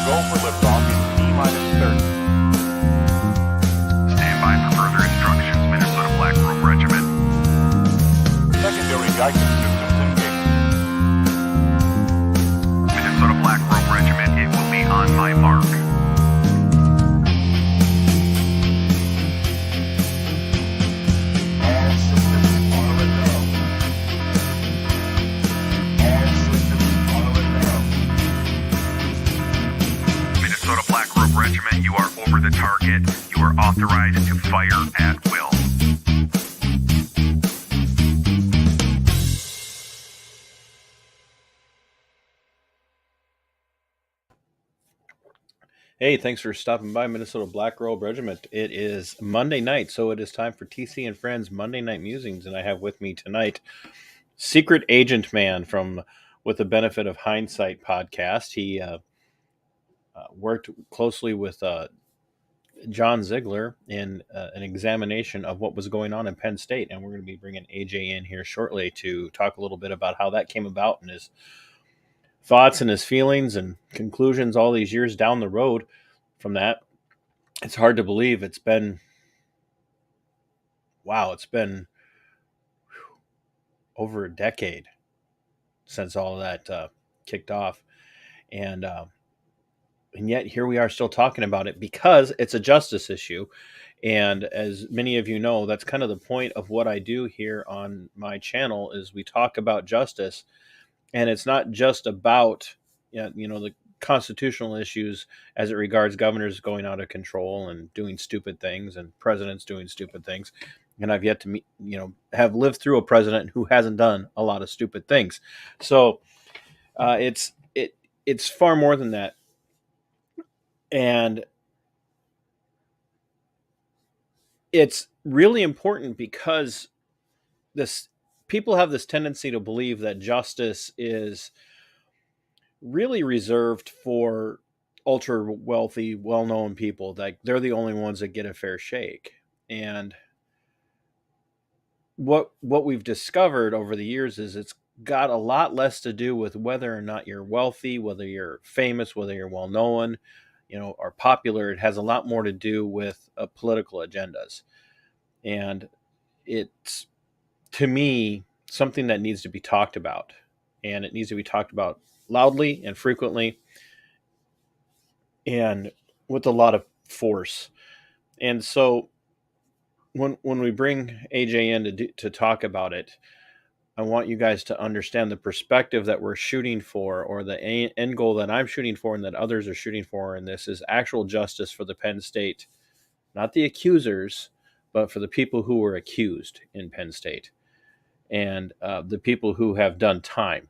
Go for liftoff in T-minus 30. Stand by for further instructions, Minnesota Black Robe Regiment. Secondary guidance systems engaged. Minnesota Black Robe Regiment, it will be on my mark. All systems are a go. All systems are a go. Minnesota Black Robe Regiment, you are over the target. You are authorized to fire at will. Hey, thanks for stopping by Minnesota Black Robe Regiment. It is Monday night, so it is time for TC and Friends Monday Night Musings, and I have with me tonight Secret Agent Man from with the Benefit of Hindsight podcast. He worked closely with John Ziegler in an examination of what was going on in Penn State, and we're going to be bringing AJ in here shortly to talk a little bit about how that came about and his thoughts and his feelings and conclusions all these years down the road from that. It's hard to believe it's been over a decade since all of that kicked off, and yet here we are still talking about it because it's a justice issue. And as many of you know, that's kind of the point of what I do here on my channel is we talk about justice. And it's not just about, the constitutional issues as it regards governors going out of control and doing stupid things and presidents doing stupid things. And I've yet to meet, have lived through a president who hasn't done a lot of stupid things. So it's far more than that. And it's really important because people have this tendency to believe that justice is really reserved for ultra wealthy, well-known people. Like they're the only ones that get a fair shake. And what we've discovered over the years is it's got a lot less to do with whether or not you're wealthy, whether you're famous, whether you're well-known, or popular. It has a lot more to do with political agendas. And it's, to me, something that needs to be talked about, and it needs to be talked about loudly and frequently and with a lot of force. And so when we bring AJ in to talk about it, I want you guys to understand the perspective that we're shooting for, or the end goal that I'm shooting for and that others are shooting for. And this is actual justice for the Penn State, not the accusers, but for the people who were accused in Penn State. And the people who have done time,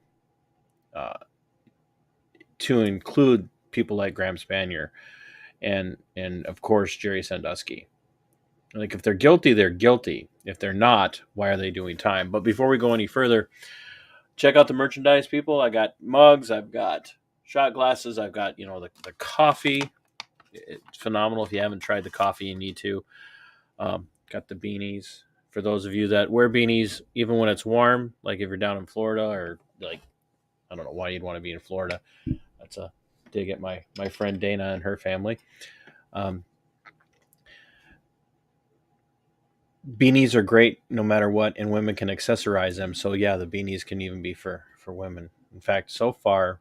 to include people like Graham Spanier and of course Jerry Sandusky. Like if they're guilty, they're guilty. If they're not, why are they doing time? But before we go any further, check out the merchandise, people. I got mugs, I've got shot glasses, I've got the coffee. It's phenomenal. If you haven't tried the coffee, you need to. Got the beanies. For those of you that wear beanies, even when it's warm, like if you're down in Florida, or like, I don't know why you'd want to be in Florida. That's a dig at my friend Dana and her family. Beanies are great no matter what, and women can accessorize them. So yeah, the beanies can even be for women. In fact, so far,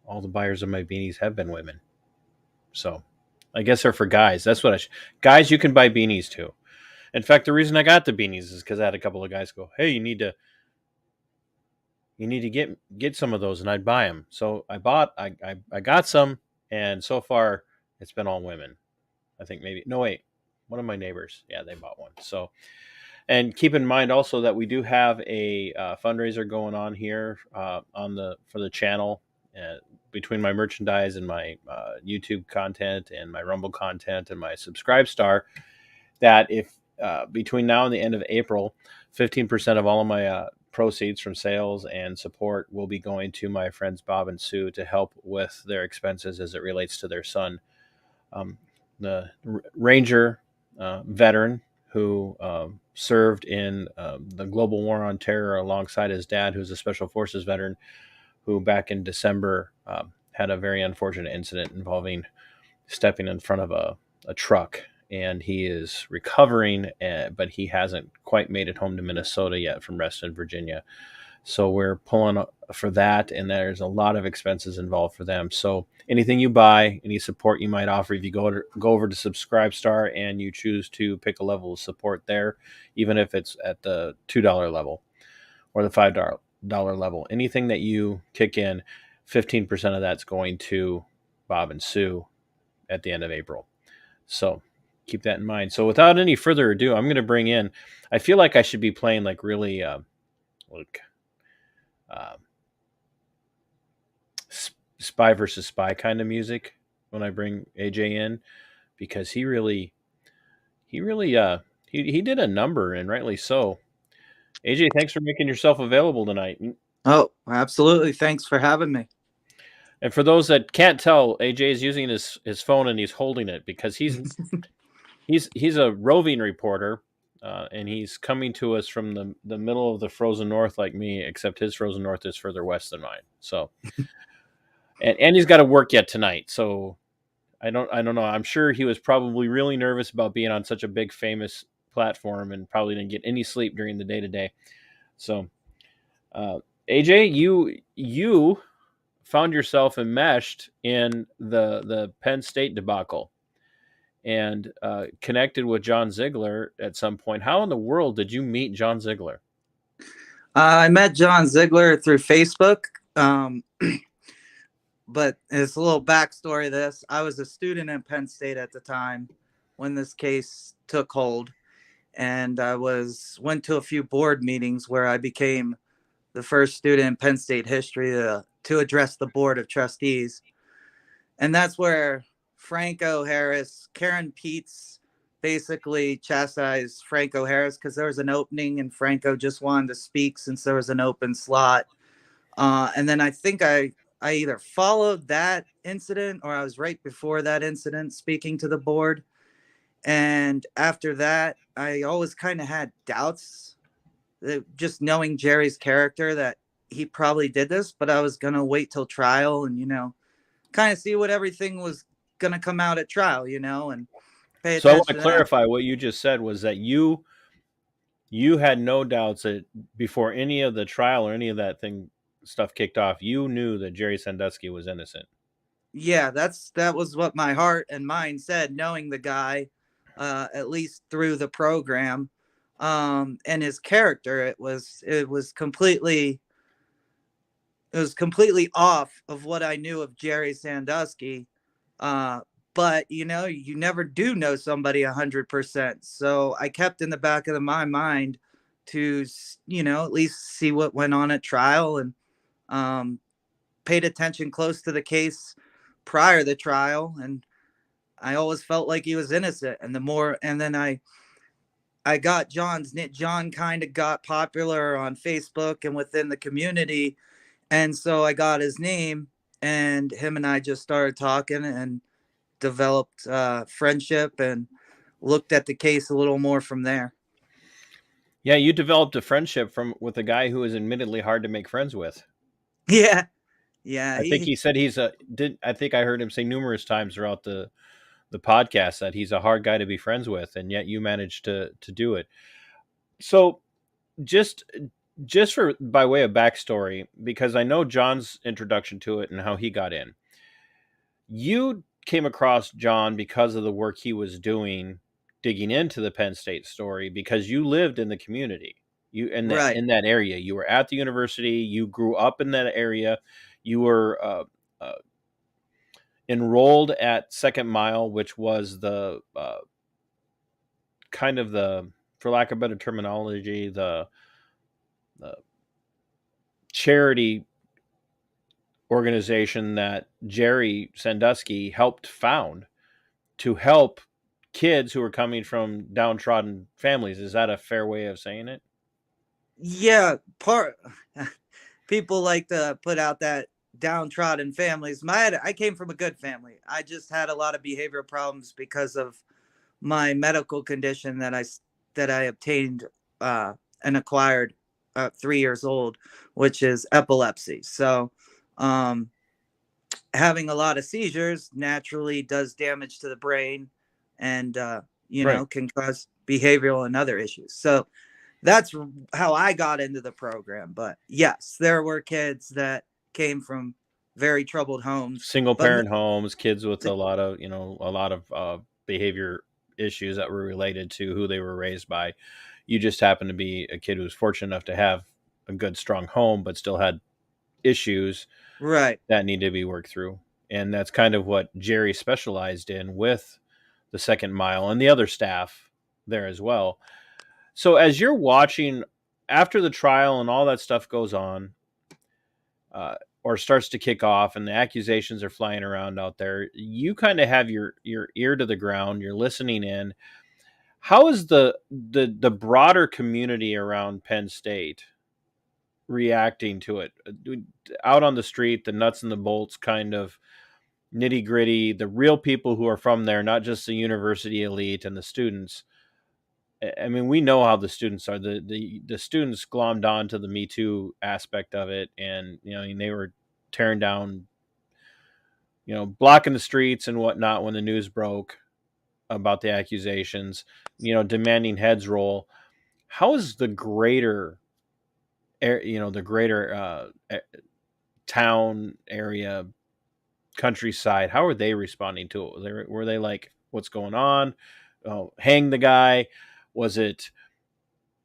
all the buyers of my beanies have been women. So I guess they're for guys. That's what guys, you can buy beanies too. In fact, the reason I got the beanies is because I had a couple of guys go, "Hey, you need to get some of those," and I'd buy them. So I got some, and so far it's been all women. I think one of my neighbors, yeah, they bought one. So, and keep in mind also that we do have a fundraiser going on here for the channel. Between my merchandise and my YouTube content and my Rumble content and my Subscribe Star, that if between now and the end of April, 15% of all of my proceeds from sales and support will be going to my friends Bob and Sue to help with their expenses as it relates to their son, the Ranger veteran who served in the global war on terror alongside his dad, who's a Special Forces veteran, who back in December had a very unfortunate incident involving stepping in front of a truck, and he is recovering, but he hasn't quite made it home to Minnesota yet from Reston, Virginia. So we're pulling for that, and there's a lot of expenses involved for them. So anything you buy, any support you might offer, if you go over to Subscribestar and you choose to pick a level of support there, even if it's at the $2 level or the $5 level, anything that you kick in, 15% of that's going to Bob and Sue at the end of April. So keep that in mind. So without any further ado, I'm going to bring in, I feel like I should be playing like really like spy versus spy kind of music when I bring AJ in, because he did a number, and rightly so. AJ, thanks for making yourself available tonight. Oh, absolutely. Thanks for having me. And for those that can't tell, AJ is using his phone and he's holding it because he's a roving reporter, and he's coming to us from the middle of the frozen north like me, except his frozen north is further west than mine. So, and he's got to work yet tonight. So I don't know. I'm sure he was probably really nervous about being on such a big famous platform and probably didn't get any sleep during the day today. So, AJ, you found yourself enmeshed in the Penn State debacle and connected with John Ziegler at some point. How in the world did you meet John Ziegler? I met John Ziegler through Facebook, but it's a little backstory to this. I was a student at Penn State at the time when this case took hold, and I went to a few board meetings where I became the first student in Penn State history to address the board of trustees. And that's where Franco Harris, Karen Peets basically chastised Franco Harris because there was an opening and Franco just wanted to speak since there was an open slot. And then I think I either followed that incident or I was right before that incident speaking to the board. And after that, I always kind of had doubts, just knowing Jerry's character, that he probably did this, but I was going to wait till trial and, kind of see what everything was going to come out at trial, and pay attention. So I want to clarify what you just said was that you had no doubts that before any of the trial or any of that stuff kicked off, you knew that Jerry Sandusky was innocent. Yeah, that was what my heart and mind said, knowing the guy, at least through the program, and his character. It was completely off of what I knew of Jerry Sandusky. But you never do know somebody 100%. So I kept in the back of my mind to, at least see what went on at trial, and paid attention close to the case prior to the trial. And I always felt like he was innocent. And then I got John kind of got popular on Facebook and within the community. And so I got his name, and him and I just started talking and developed friendship and looked at the case a little more from there. Yeah, you developed a friendship with a guy who is admittedly hard to make friends with. Yeah. I think he said I think I heard him say numerous times throughout the podcast that he's a hard guy to be friends with, and yet you managed to do it. So just for by way of backstory, because I know John's introduction to it and how he got in. You came across John because of the work he was doing, digging into the Penn State story, because you lived in the community. You in that area. You were at the university. You grew up in that area. You were enrolled at Second Mile, which was the kind of the, for lack of better terminology, the charity organization that Jerry Sandusky helped found to help kids who were coming from downtrodden families. Is that a fair way of saying it? Yeah, people like to put out that downtrodden families. I came from a good family. I just had a lot of behavioral problems because of my medical condition that I obtained and acquired at 3 years old, which is epilepsy. So having a lot of seizures naturally does damage to the brain and, Right. can cause behavioral and other issues. So that's how I got into the program. But yes, there were kids that came from very troubled homes. Single But parent homes, kids with a lot of, behavior issues that were related to who they were raised by. You just happened to be a kid who was fortunate enough to have a good, strong home, but still had issues right, that need to be worked through. And that's kind of what Jerry specialized in with the Second Mile and the other staff there as well. So as you're watching after the trial and all that stuff goes on, or starts to kick off, and the accusations are flying around out there, you kind of have your ear to the ground. You're listening in. How is the broader community around Penn State reacting to it? Out on the street, the nuts and the bolts kind of nitty gritty, the real people who are from there, not just the university elite and the students. I mean, we know how the students are. The students glommed on to the Me Too aspect of it, and they were tearing down, blocking the streets and whatnot when the news broke about the accusations, demanding heads roll. How is the greater, the greater town area, countryside? How are they responding to it? Were they like, "What's going on? Oh, hang the guy"? Was it,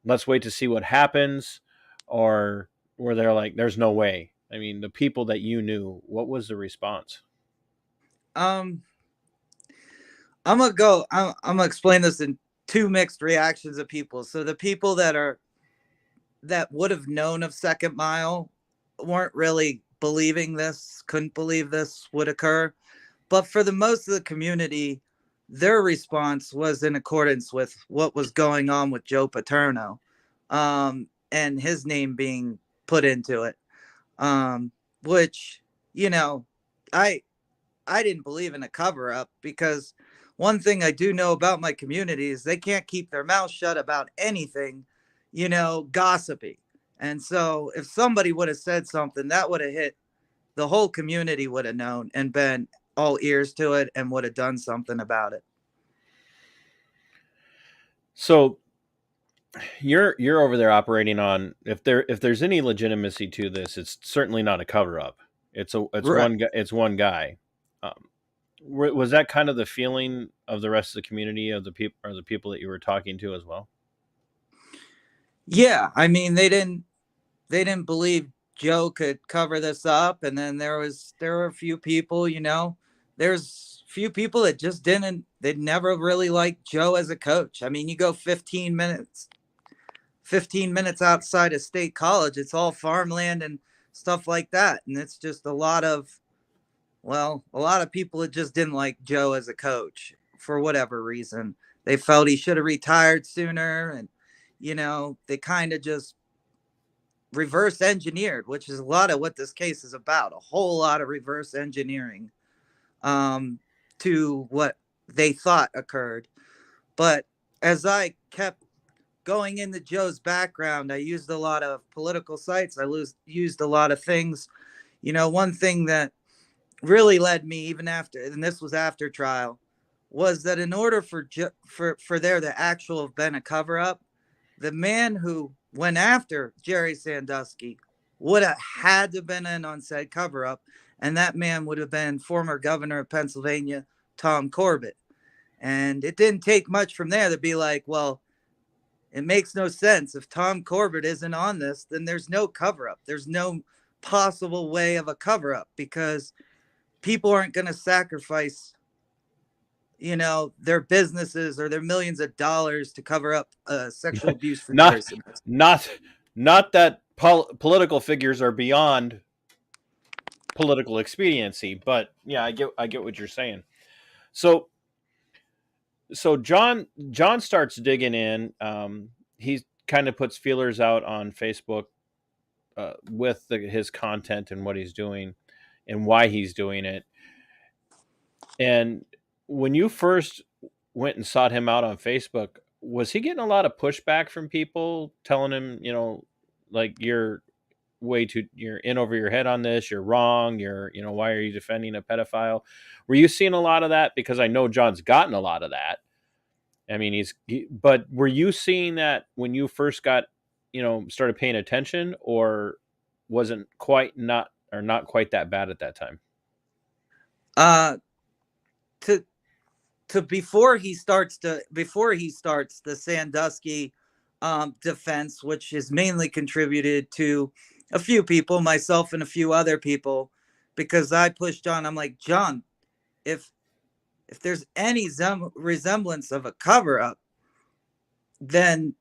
"Let's wait to see what happens"? Or were they like, "There's no way"? I mean, the people that you knew, what was the response? um, I'm gonna explain this in two mixed reactions of people. So the people that would have known of Second Mile weren't really believing this, couldn't believe this would occur. But for the most of the community, their response was in accordance with what was going on with Joe Paterno, and his name being put into it. Which, you know, I I didn't believe in a cover up because one thing I do know about my community is they can't keep their mouth shut about anything, gossipy. And so if somebody would have said something, that would have hit the whole community would have known and been all ears to it and would have done something about it. So you're over there operating on, if there's any legitimacy to this, it's certainly not a cover up. It's Right. one guy. Um, was that kind of the feeling of the rest of the community, of the people that you were talking to as well? Yeah. I mean, they didn't believe Joe could cover this up. And then there were a few people, there's few people that just they'd never really liked Joe as a coach. I mean, you go 15 minutes outside of State College, it's all farmland and stuff like that. And it's just a lot of people that just didn't like Joe as a coach for whatever reason. They felt he should have retired sooner. And, they kind of just reverse engineered, which is a lot of what this case is about, a whole lot of reverse engineering um, to what they thought occurred. But as I kept going into Joe's background, I used a lot of political sites. Used a lot of things. One thing that really led me even after, and this was after trial, was that in order for there to actual have been a cover up, the man who went after Jerry Sandusky would have had to been in on said cover up, and that man would have been former governor of Pennsylvania, Tom Corbett. And it didn't take much from there to be like, well, it makes no sense. If Tom Corbett isn't on this, then there's no cover up. There's no possible way of a cover up because people aren't going to sacrifice, their businesses or their millions of dollars to cover up sexual abuse from not Jerry Sandusky. not not that political figures are beyond political expediency, but yeah, I get what you're saying. So John starts digging in. He kind of puts feelers out on Facebook with his content and what he's doing and why he's doing it. And when you first went and sought him out on Facebook, was he getting a lot of pushback from people telling him, like, you're in over your head on this, you're wrong, why are you defending a pedophile? Were you seeing a lot of that? Because I know John's gotten a lot of that. I mean, but were you seeing that when you first started paying attention, or wasn't not quite that bad at that time? To before he starts the Sandusky defense, which is mainly contributed to a few people, myself and a few other people, because I pushed John. I'm like, John, if there's any resemblance of a cover up, then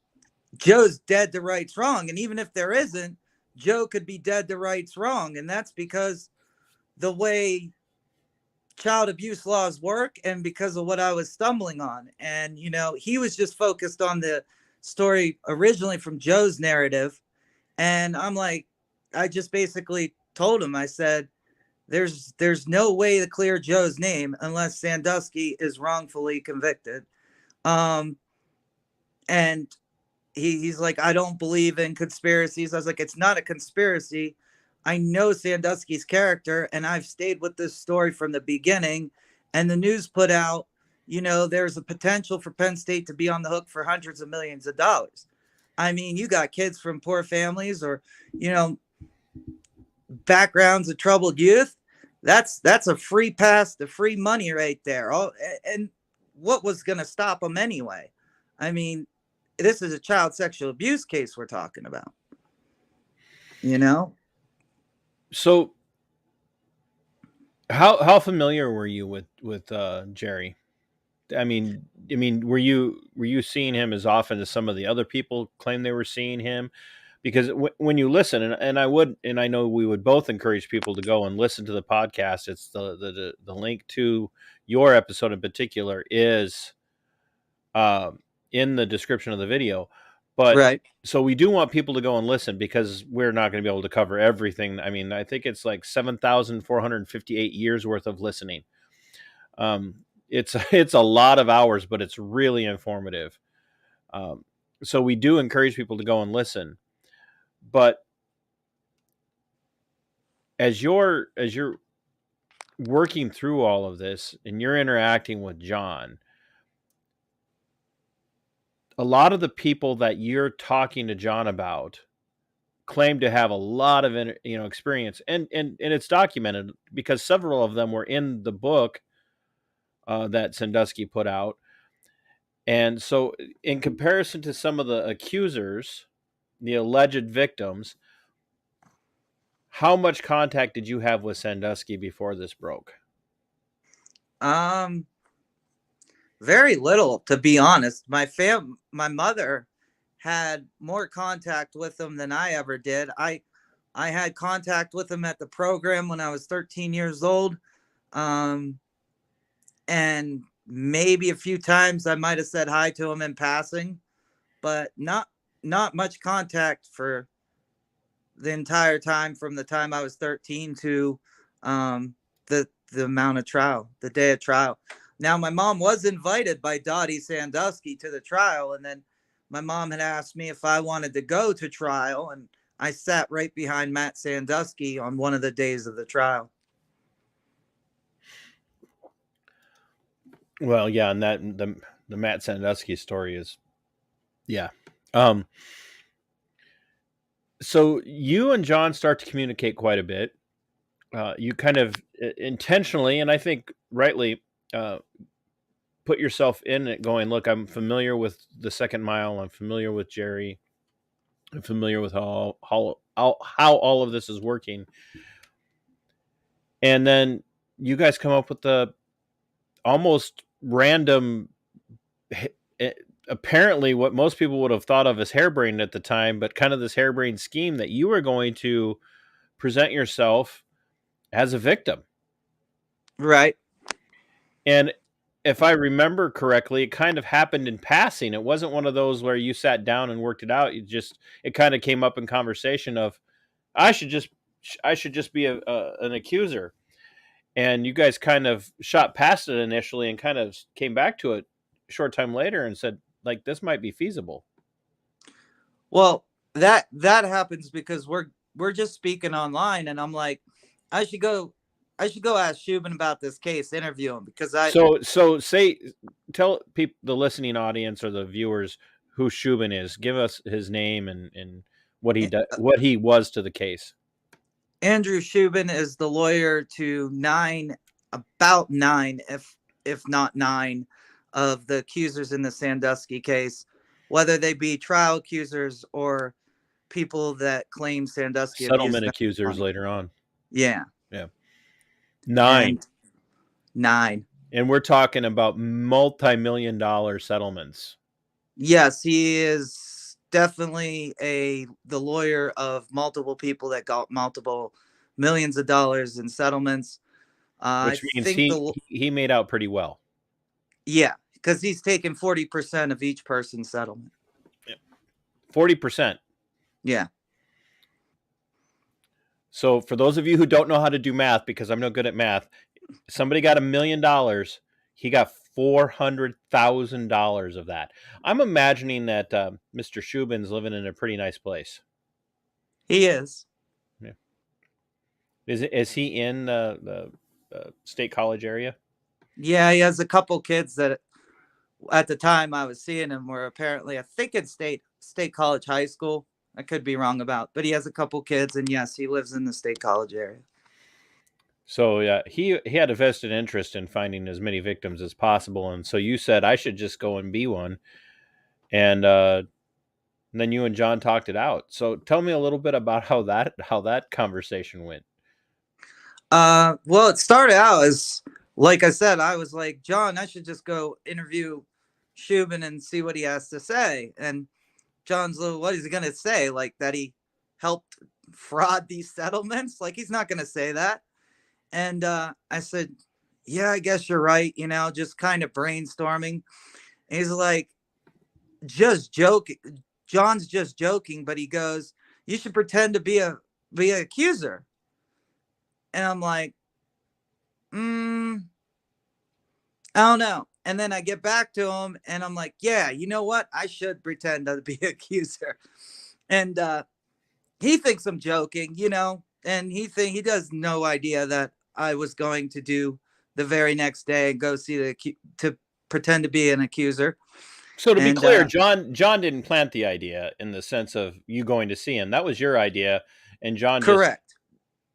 Joe's dead to rights wrong. And even if there isn't, Joe could be dead to rights wrong. And that's because the way child abuse laws work and because of what I was stumbling on. And, he was just focused on the story originally from Joe's narrative. And I'm like, I just basically told him, I said, there's no way to clear Joe's name unless Sandusky is wrongfully convicted. And he's like, I don't believe in conspiracies. I was like, it's not a conspiracy. I know Sandusky's character, and I've stayed with this story from the beginning. And the news put out, there's a potential for Penn State to be on the hook for hundreds of millions of dollars. I mean, you got kids from poor families or, backgrounds of troubled youth. That's a free pass to free money right there. And what was going to stop them anyway? I mean, this is a child sexual abuse case we're talking about, So how familiar were you with Jerry? I mean, were you seeing him as often as some of the other people claim they were seeing him? Because when you listen, and I know we would both encourage people to go and listen to the podcast. It's the link to your episode in particular is in the description of the video. But right. So we do want people to go and listen because we're not going to be able to cover everything. I mean, I think it's like 7,458 years worth of listening. It's a lot of hours, but it's really informative. So we do encourage people to go and listen. But as you're working through all of this and you're interacting with John, a lot of the people that you're talking to John about claim to have a lot of experience, and it's documented because several of them were in the book that Sandusky put out. And so in comparison to some of the accusers, the alleged victims, how much contact did you have with Sandusky before this broke? Very little, to be honest. My mother had more contact with him than I ever did. I had contact with him at the program when I was 13 years old. And maybe a few times I might have said hi to him in passing, but not much contact for the entire time from the time I was 13 to the amount of trial, the day of trial. Now, my mom was invited by Dottie Sandusky to the trial, and then my mom had asked me if I wanted to go to trial, and I sat right behind Matt Sandusky on one of the days of the trial. Well, yeah, and that the Matt Sandusky story is, yeah. So you and John start to communicate quite a bit. You kind of intentionally, and I think rightly, put yourself in it going, look, I'm familiar with the Second Mile. I'm familiar with Jerry. I'm familiar with how all of this is working. And then you guys come up with the almost random, apparently what most people would have thought of as harebrained at the time, but kind of this harebrained scheme that you were going to present yourself as a victim. Right. And if I remember correctly, it kind of happened in passing. It wasn't one of those where you sat down and worked it out. It kind of came up in conversation of, I should just be an accuser. And you guys kind of shot past it initially and kind of came back to it a short time later and said, like, this might be feasible. Well, that happens because we're just speaking online, and I'm like, I should go ask Shubin about this case, interview him, because So tell people, the listening audience or the viewers, who Shubin is. Give us his name and what he was to the case. Andrew Shubin is the lawyer to about nine, if not nine, of the accusers in the Sandusky case, whether they be trial accusers or people that claim Sandusky abused Settlement them accusers money. later on. Yeah. Yeah. 9. And 9. And we're talking about multi-million-dollar settlements. Yes, he is definitely the lawyer of multiple people that got multiple millions of dollars in settlements. Which I means think he made out pretty well. Yeah, because he's taken 40% of each person's settlement. 40%. Yeah. So for those of you who don't know how to do math, because I'm no good at math, somebody got $1 million. He got $400,000 of that. I'm imagining that Mr. Shubin's living in a pretty nice place. He is. Yeah. Is he in the State College area? Yeah, he has a couple kids that at the time I was seeing him were apparently, I think it's State College High School. I could be wrong about, but he has a couple kids, and yes, he lives in the State College area. So yeah, he had a vested interest in finding as many victims as possible, and so you said I should just go and be one, and then you and John talked it out. So tell me a little bit about how that conversation went. Well, it started out as, like I said, I was like, John, I should just go interview Shubin and see what he has to say. And John's little, what is he going to say? Like that he helped fraud these settlements? Like, he's not going to say that. And I said, yeah, I guess you're right. Just kind of brainstorming. And he's like, just joking. John's just joking, but he goes, you should pretend to be an accuser. And I'm like, I don't know. And then I get back to him and I'm like, yeah, you know what? I should pretend to be an accuser. And he thinks I'm joking, and he does no idea that I was going to do the very next day and go see to pretend to be an accuser. So to be clear, John didn't plant the idea in the sense of you going to see him. That was your idea, and John correct,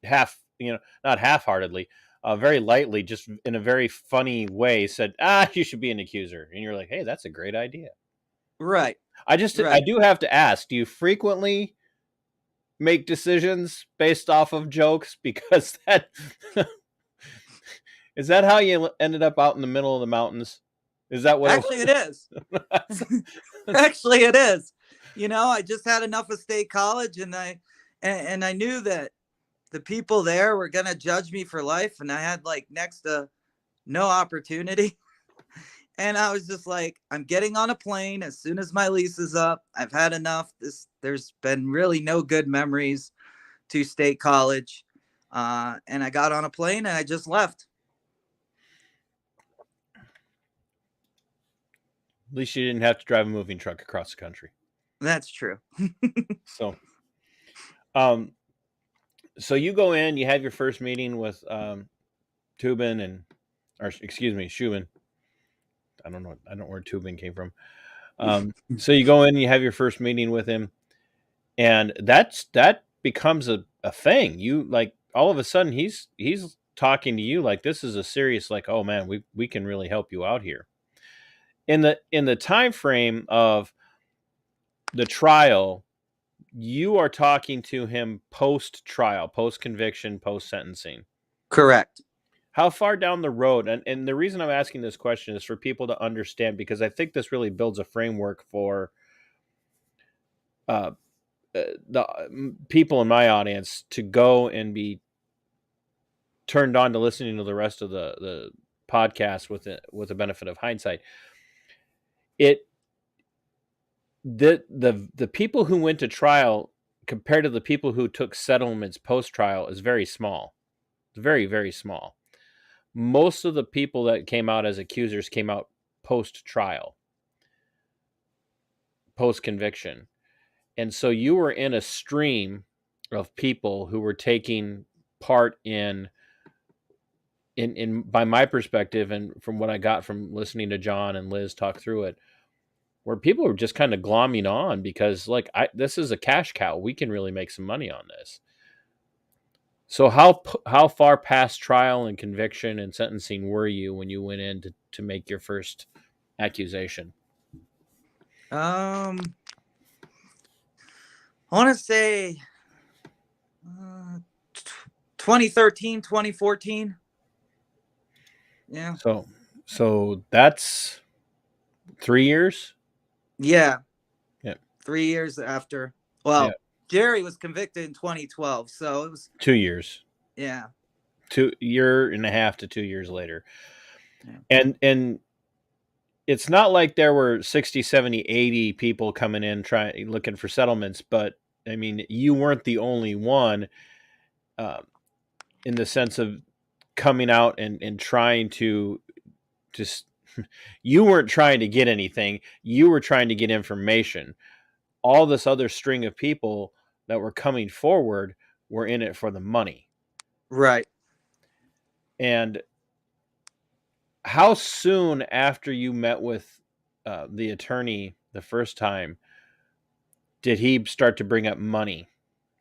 not half-heartedly, very lightly, just in a very funny way, said, you should be an accuser. And you're like, hey, that's a great idea. Right. I do have to ask, do you frequently make decisions based off of jokes? Because is that how you ended up out in the middle of the mountains? Is that what actually it is? Actually, it is. I just had enough of State College, and I knew that the people there were going to judge me for life, and I had like next to no opportunity. And I was just like, I'm getting on a plane as soon as my lease is up. I've had enough. There's been really no good memories to State College. And I got on a plane and I just left. At least you didn't have to drive a moving truck across the country. That's true. So you go in, you have your first meeting with Shubin. I don't know where Tubin came from. So you go in, you have your first meeting with him, and that becomes a thing. You like all of a sudden he's talking to you like this is a serious, like, oh man, we can really help you out here. In the time frame of the trial, you are talking to him post-trial, post-conviction, post-sentencing. Correct. How far down the road, and the reason I'm asking this question is for people to understand, because I think this really builds a framework for the people in my audience to go and be turned on to listening to the rest of the podcast with the benefit of hindsight. The people who went to trial compared to the people who took settlements post-trial is very small. It's very, very small. Most of the people that came out as accusers came out post-trial, post-conviction. And so you were in a stream of people who were taking part in by my perspective, and from what I got from listening to John and Liz talk through it, where people were just kind of glomming on because, like, this is a cash cow. We can really make some money on this. So how far past trial and conviction and sentencing were you when you went in to make your first accusation? I want to say 2013, 2014. Yeah. So that's 3 years? Yeah. Yeah. 3 years after. Well, Yeah. Jerry was convicted in 2012, so it was 2 years. yeah. 2 year and a half to 2 years later. Yeah. And it's not like there were 60, 70, 80 people coming in looking for settlements, but I mean, you weren't the only one, in the sense of coming out and trying to just, you weren't trying to get anything. You were trying to get information. All this other string of people that were coming forward were in it for the money. Right. And how soon after you met with the attorney the first time did he start to bring up money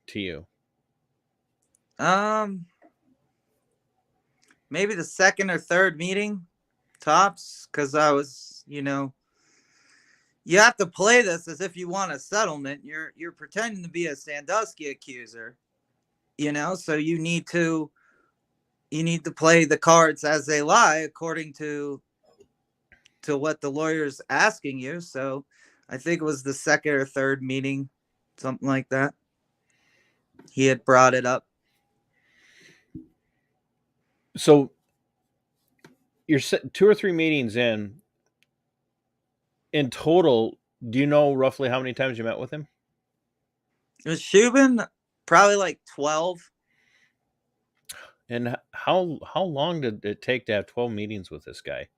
to you? Maybe the second or third meeting, tops, because I was, you have to play this as if you want a settlement. You're pretending to be a Sandusky accuser, so you need to play the cards as they lie according to what the lawyer's asking you. So I think it was the second or third meeting, something like that. He had brought it up. So you're 2 or 3 meetings in total. Do you know roughly how many times you met with him? It was Shubin, probably like 12. And how long did it take to have 12 meetings with this guy?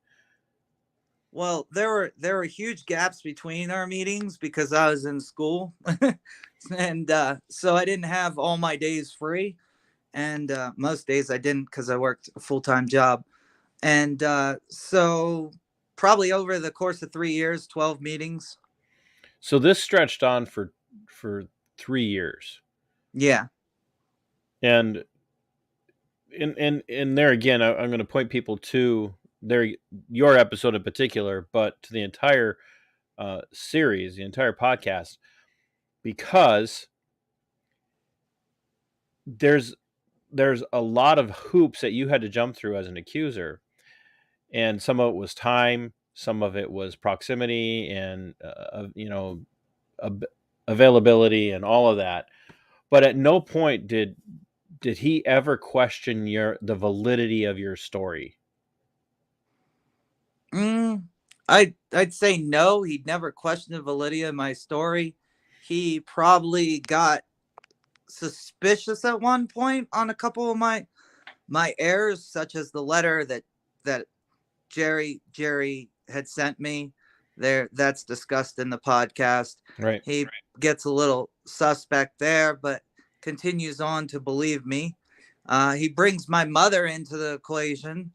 Well, there were huge gaps between our meetings because I was in school, and so I didn't have all my days free, and most days I didn't because I worked a full-time job, and so probably over the course of 3 years, 12 meetings. So this stretched on for 3 years. Yeah. And in there again, I'm going to point people to your episode in particular, but to the entire series, the entire podcast, because there's a lot of hoops that you had to jump through as an accuser, and some of it was time, some of it was proximity, and availability, and all of that. But at no point did he ever question the validity of your story? I'd say no. He'd never questioned the validity of my story. He probably got suspicious at one point on a couple of my errors, such as the letter that Jerry had sent me. That's discussed in the podcast. Right. He gets a little suspect there, but continues on to believe me. He brings my mother into the equation,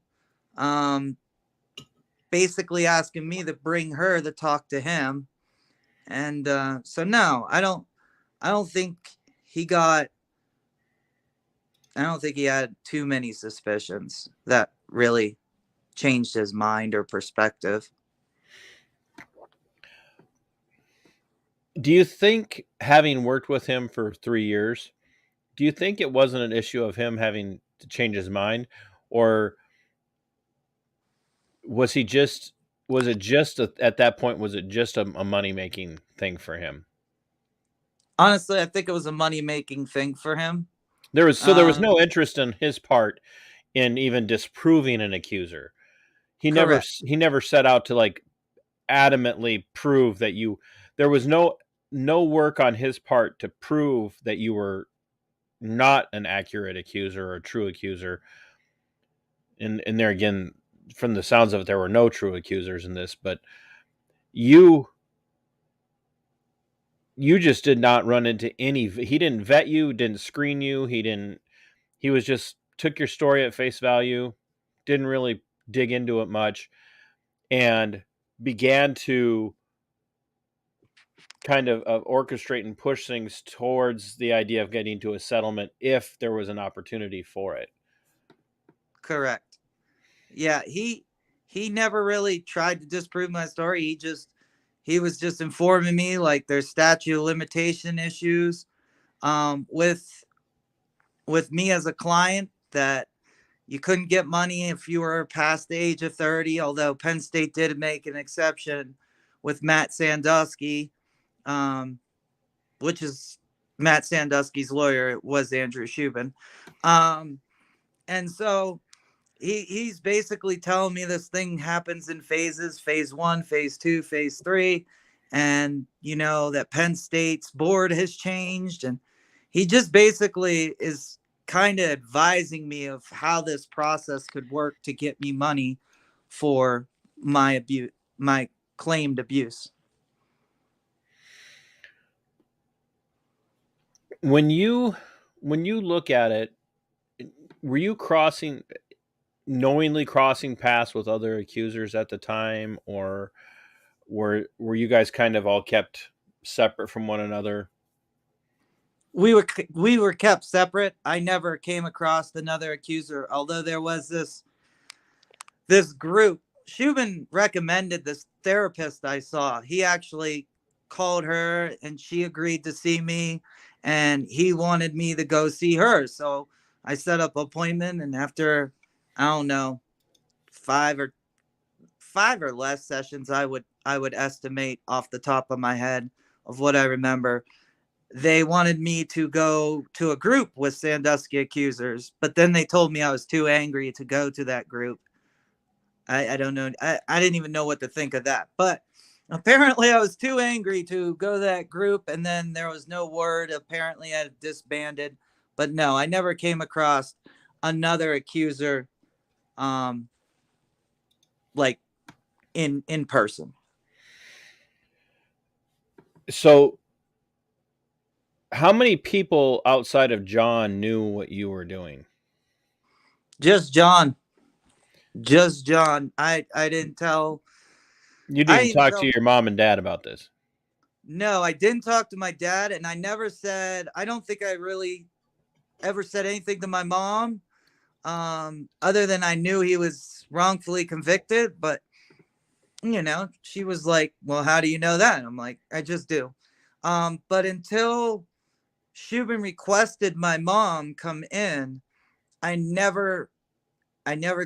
basically asking me to bring her to talk to him. And so no, I don't think he had too many suspicions that really changed his mind or perspective. Do you think, having worked with him for 3 years, do you think it wasn't an issue of him having to change his mind, or was it just at that point, was it just a money-making thing for him? Honestly, I think it was a money-making thing for him. There was no interest on his part in even disproving an accuser. He correct. never set out to, like, adamantly prove that there was no work on his part to prove that you were not an accurate accuser or a true accuser. And there again, from the sounds of it, there were no true accusers in this, but you you just did not run into any. He didn't vet you, didn't screen you. He was just took your story at face value, didn't really dig into it much, and began to kind of orchestrate and push things towards the idea of getting to a settlement if there was an opportunity for it. Correct. Yeah, he never really tried to disprove my story. He was just informing me like there's statute of limitation issues with me as a client, that you couldn't get money if you were past the age of 30, although Penn State did make an exception with Matt Sandusky, um, which is Matt Sandusky's lawyer was Andrew Shubin. And so he's basically telling me this thing happens in phases: phase 1, phase 2, phase 3, and that Penn State's board has changed, and he just basically is kind of advising me of how this process could work to get me money for my claimed abuse. When you look at it, were you knowingly crossing paths with other accusers at the time, or were you guys kind of all kept separate from one another? We were kept separate. I never came across another accuser, although there was this group. Shubin recommended this therapist I saw. He actually called her and she agreed to see me, and he wanted me to go see her. So I set up an appointment, and after, I don't know, five or less sessions, I would estimate off the top of my head of what I remember, they wanted me to go to a group with Sandusky accusers, but then they told me I was too angry to go to that group. I don't know. I didn't even know what to think of that, but apparently I was too angry to go to that group, and then there was no word. Apparently I had disbanded, but no, I never came across another accuser like in person. So how many people outside of John knew what you were doing? Just John. I didn't tell. You didn't talk to your mom and dad about this? No, I didn't talk to my dad, and I don't think I really ever said anything to my mom, other than I knew he was wrongfully convicted. But she was like, well, how do you know that? And I'm like, I just do. But until Shubin requested my mom come in, I never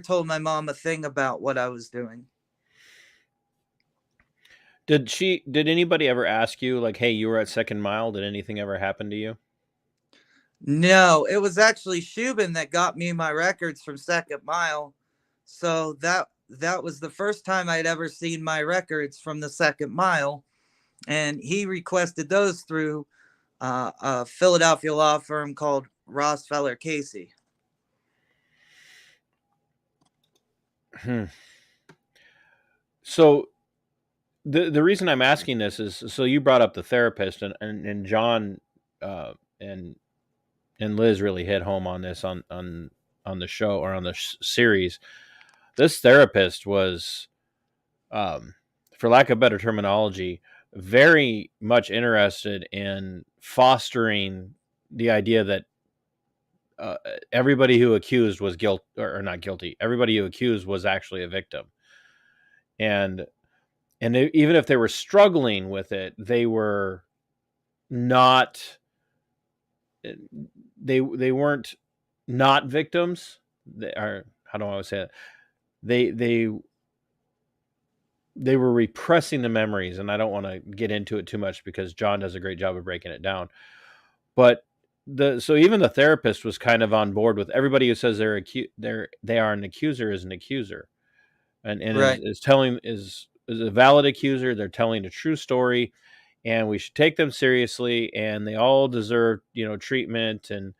told my mom a thing about what I was doing. Did anybody ever ask you, like, hey, you were at Second Mile, did anything ever happen to you? No, it was actually Shubin that got me my records from Second Mile. So that was the first time I'd ever seen my records from the Second Mile, and he requested those through a Philadelphia law firm called Ross Feller Casey. So the reason I'm asking this is, so you brought up the therapist, and John and Liz really hit home on this on the show, or on the series. This therapist was, for lack of better terminology, very much interested in fostering the idea that everybody who accused was or not guilty. Everybody who accused was actually a victim, and even if they were struggling with it, they were not. They weren't not victims. They are. How do I say it? They were repressing the memories, and I don't want to get into it too much because John does a great job of breaking it down. But so even the therapist was kind of on board with everybody who says they are an accuser is an accuser, and Right. is a valid accuser. They're telling a true story, and we should take them seriously, and they all deserve treatment, and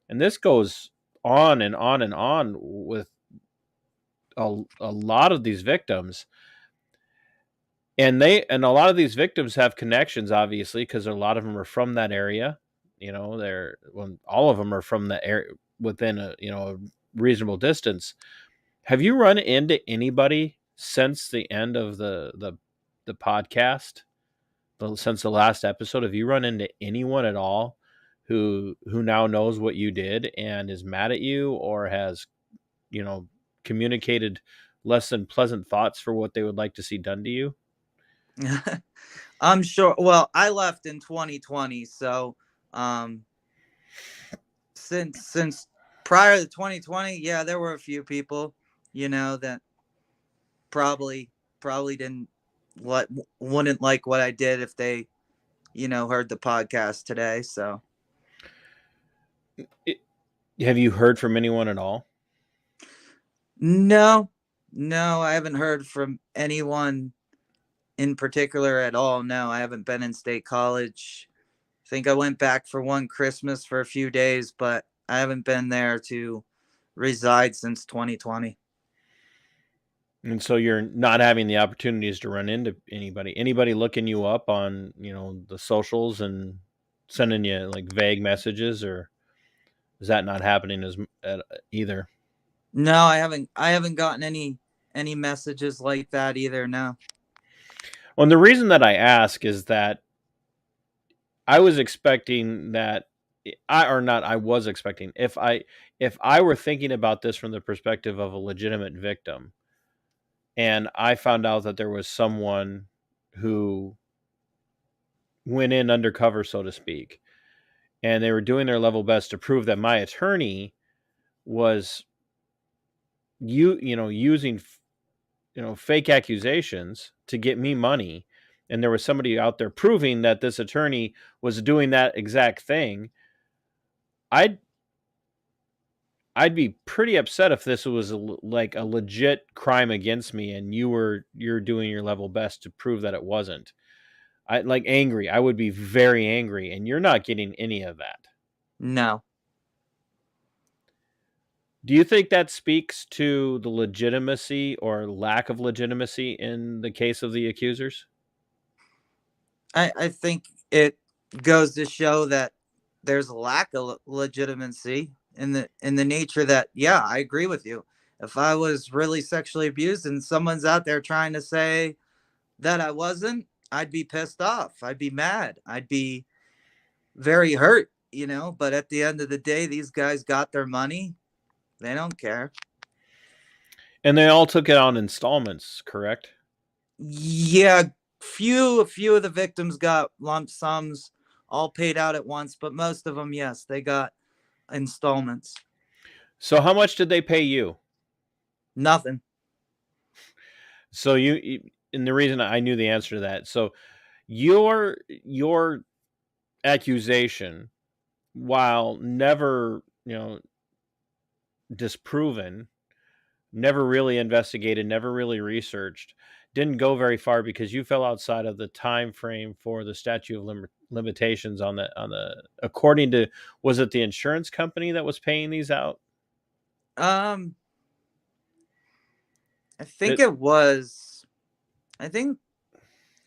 this goes on and on and on with a lot of these victims. And a lot of these victims have connections, obviously, because a lot of them are from that area. All of them are from the area within a reasonable distance. Have you run into anybody since the end of the podcast? Since the last episode, have you run into anyone at all who now knows what you did and is mad at you, or has communicated less than pleasant thoughts for what they would like to see done to you? I'm sure. Well, I left in 2020, so since prior to 2020, yeah, there were a few people, that probably wouldn't like what I did if they, heard the podcast today. So, Have you heard from anyone at all? no, I haven't heard from anyone in particular at all. No, I haven't been in state college. I think I went back for one Christmas for a few days, but I haven't been there to reside since 2020. And so you're not having the opportunities to run into anybody looking you up on, the socials and sending you like vague messages, or is that not happening either? No, I haven't gotten any messages like that either. No. Well, and the reason that I ask is that I was expecting that I was expecting if I were thinking about this from the perspective of a legitimate victim, and I found out that there was someone who went in undercover, so to speak, and they were doing their level best to prove that my attorney was using fake accusations to get me money, and there was somebody out there proving that this attorney was doing that exact thing, I'd be pretty upset if this was like a legit crime against me and you're doing your level best to prove that it wasn't. I like angry. I would be very angry, and you're not getting any of that. No. Do you think that speaks to the legitimacy or lack of legitimacy in the case of the accusers? I think it goes to show that there's a lack of legitimacy in the nature that, yeah, I agree with you. If I was really sexually abused and someone's out there trying to say that I wasn't, I'd be pissed off. I'd be mad. I'd be very hurt, but at the end of the day, these guys got their money. They don't care. And they all took it on installments, correct? Yeah, a few of the victims got lump sums all paid out at once, but most of them, yes, they got installments. So how much did they pay you? Nothing. So and the reason I knew the answer to that. So your accusation, while never, disproven, never really investigated, never really researched, didn't go very far because you fell outside of the time frame for the statute of limitations on the according to, was it the insurance company that was paying these out? I think it was. I think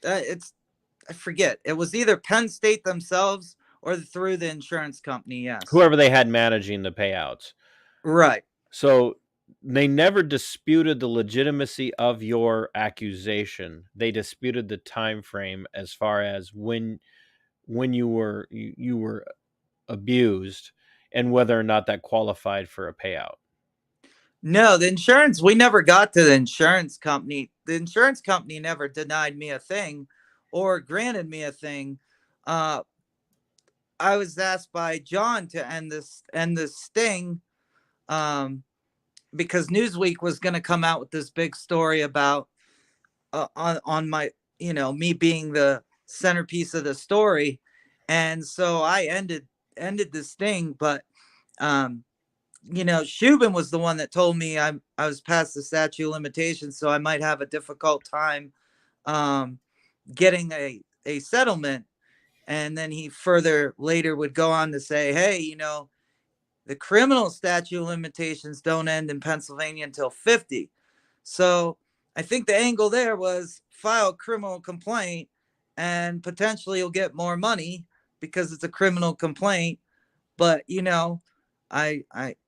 I forget. It was either Penn State themselves or through the insurance company. Yes. Whoever they had managing the payouts. Right. So they never disputed the legitimacy of your accusation. They disputed the time frame as far as when you were abused and whether or not that qualified for a payout. No, we never got to the insurance company. The insurance company never denied me a thing or granted me a thing. I was asked by John to end this sting because Newsweek was going to come out with this big story about on my, me being the centerpiece of the story. And so I ended this thing, but Shubin was the one that told me I was past the statute of limitations, so I might have a difficult time getting a settlement. And then he further later would go on to say, hey, the criminal statute of limitations don't end in Pennsylvania until 50. So I think the angle there was file a criminal complaint and potentially you'll get more money because it's a criminal complaint. But I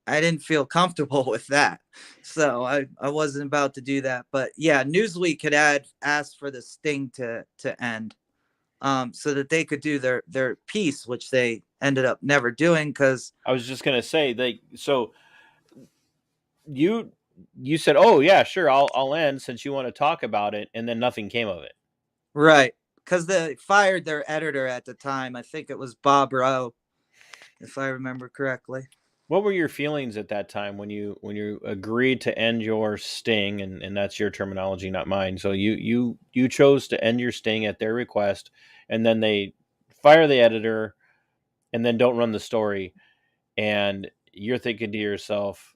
didn't feel comfortable with that, so I wasn't about to do that. But yeah, Newsweek had asked for the sting to end, so that they could do their piece, which they ended up never doing because I was just gonna say so you said, oh yeah, sure, I'll end since you want to talk about it, and then nothing came of it. right, because they fired their editor at the time. I think it was Bob Rowe, if I remember correctly. What were your feelings at that time when you agreed to end your sting, and that's your terminology, not mine. So you chose to end your sting at their request, and then they fire the editor and then don't run the story, and you're thinking to yourself,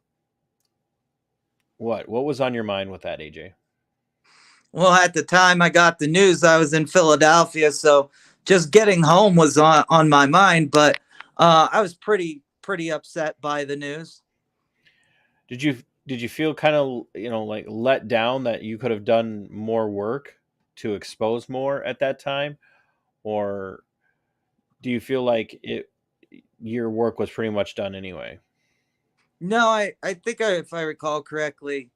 what was on your mind with that, AJ? Well, at the time I got the news, I was in Philadelphia, so just getting home was on my mind. But I was pretty upset by the news. Did you feel kind of like let down that you could have done more work to expose more at that time, or do you feel like your work was pretty much done anyway? No, I think if I recall correctly,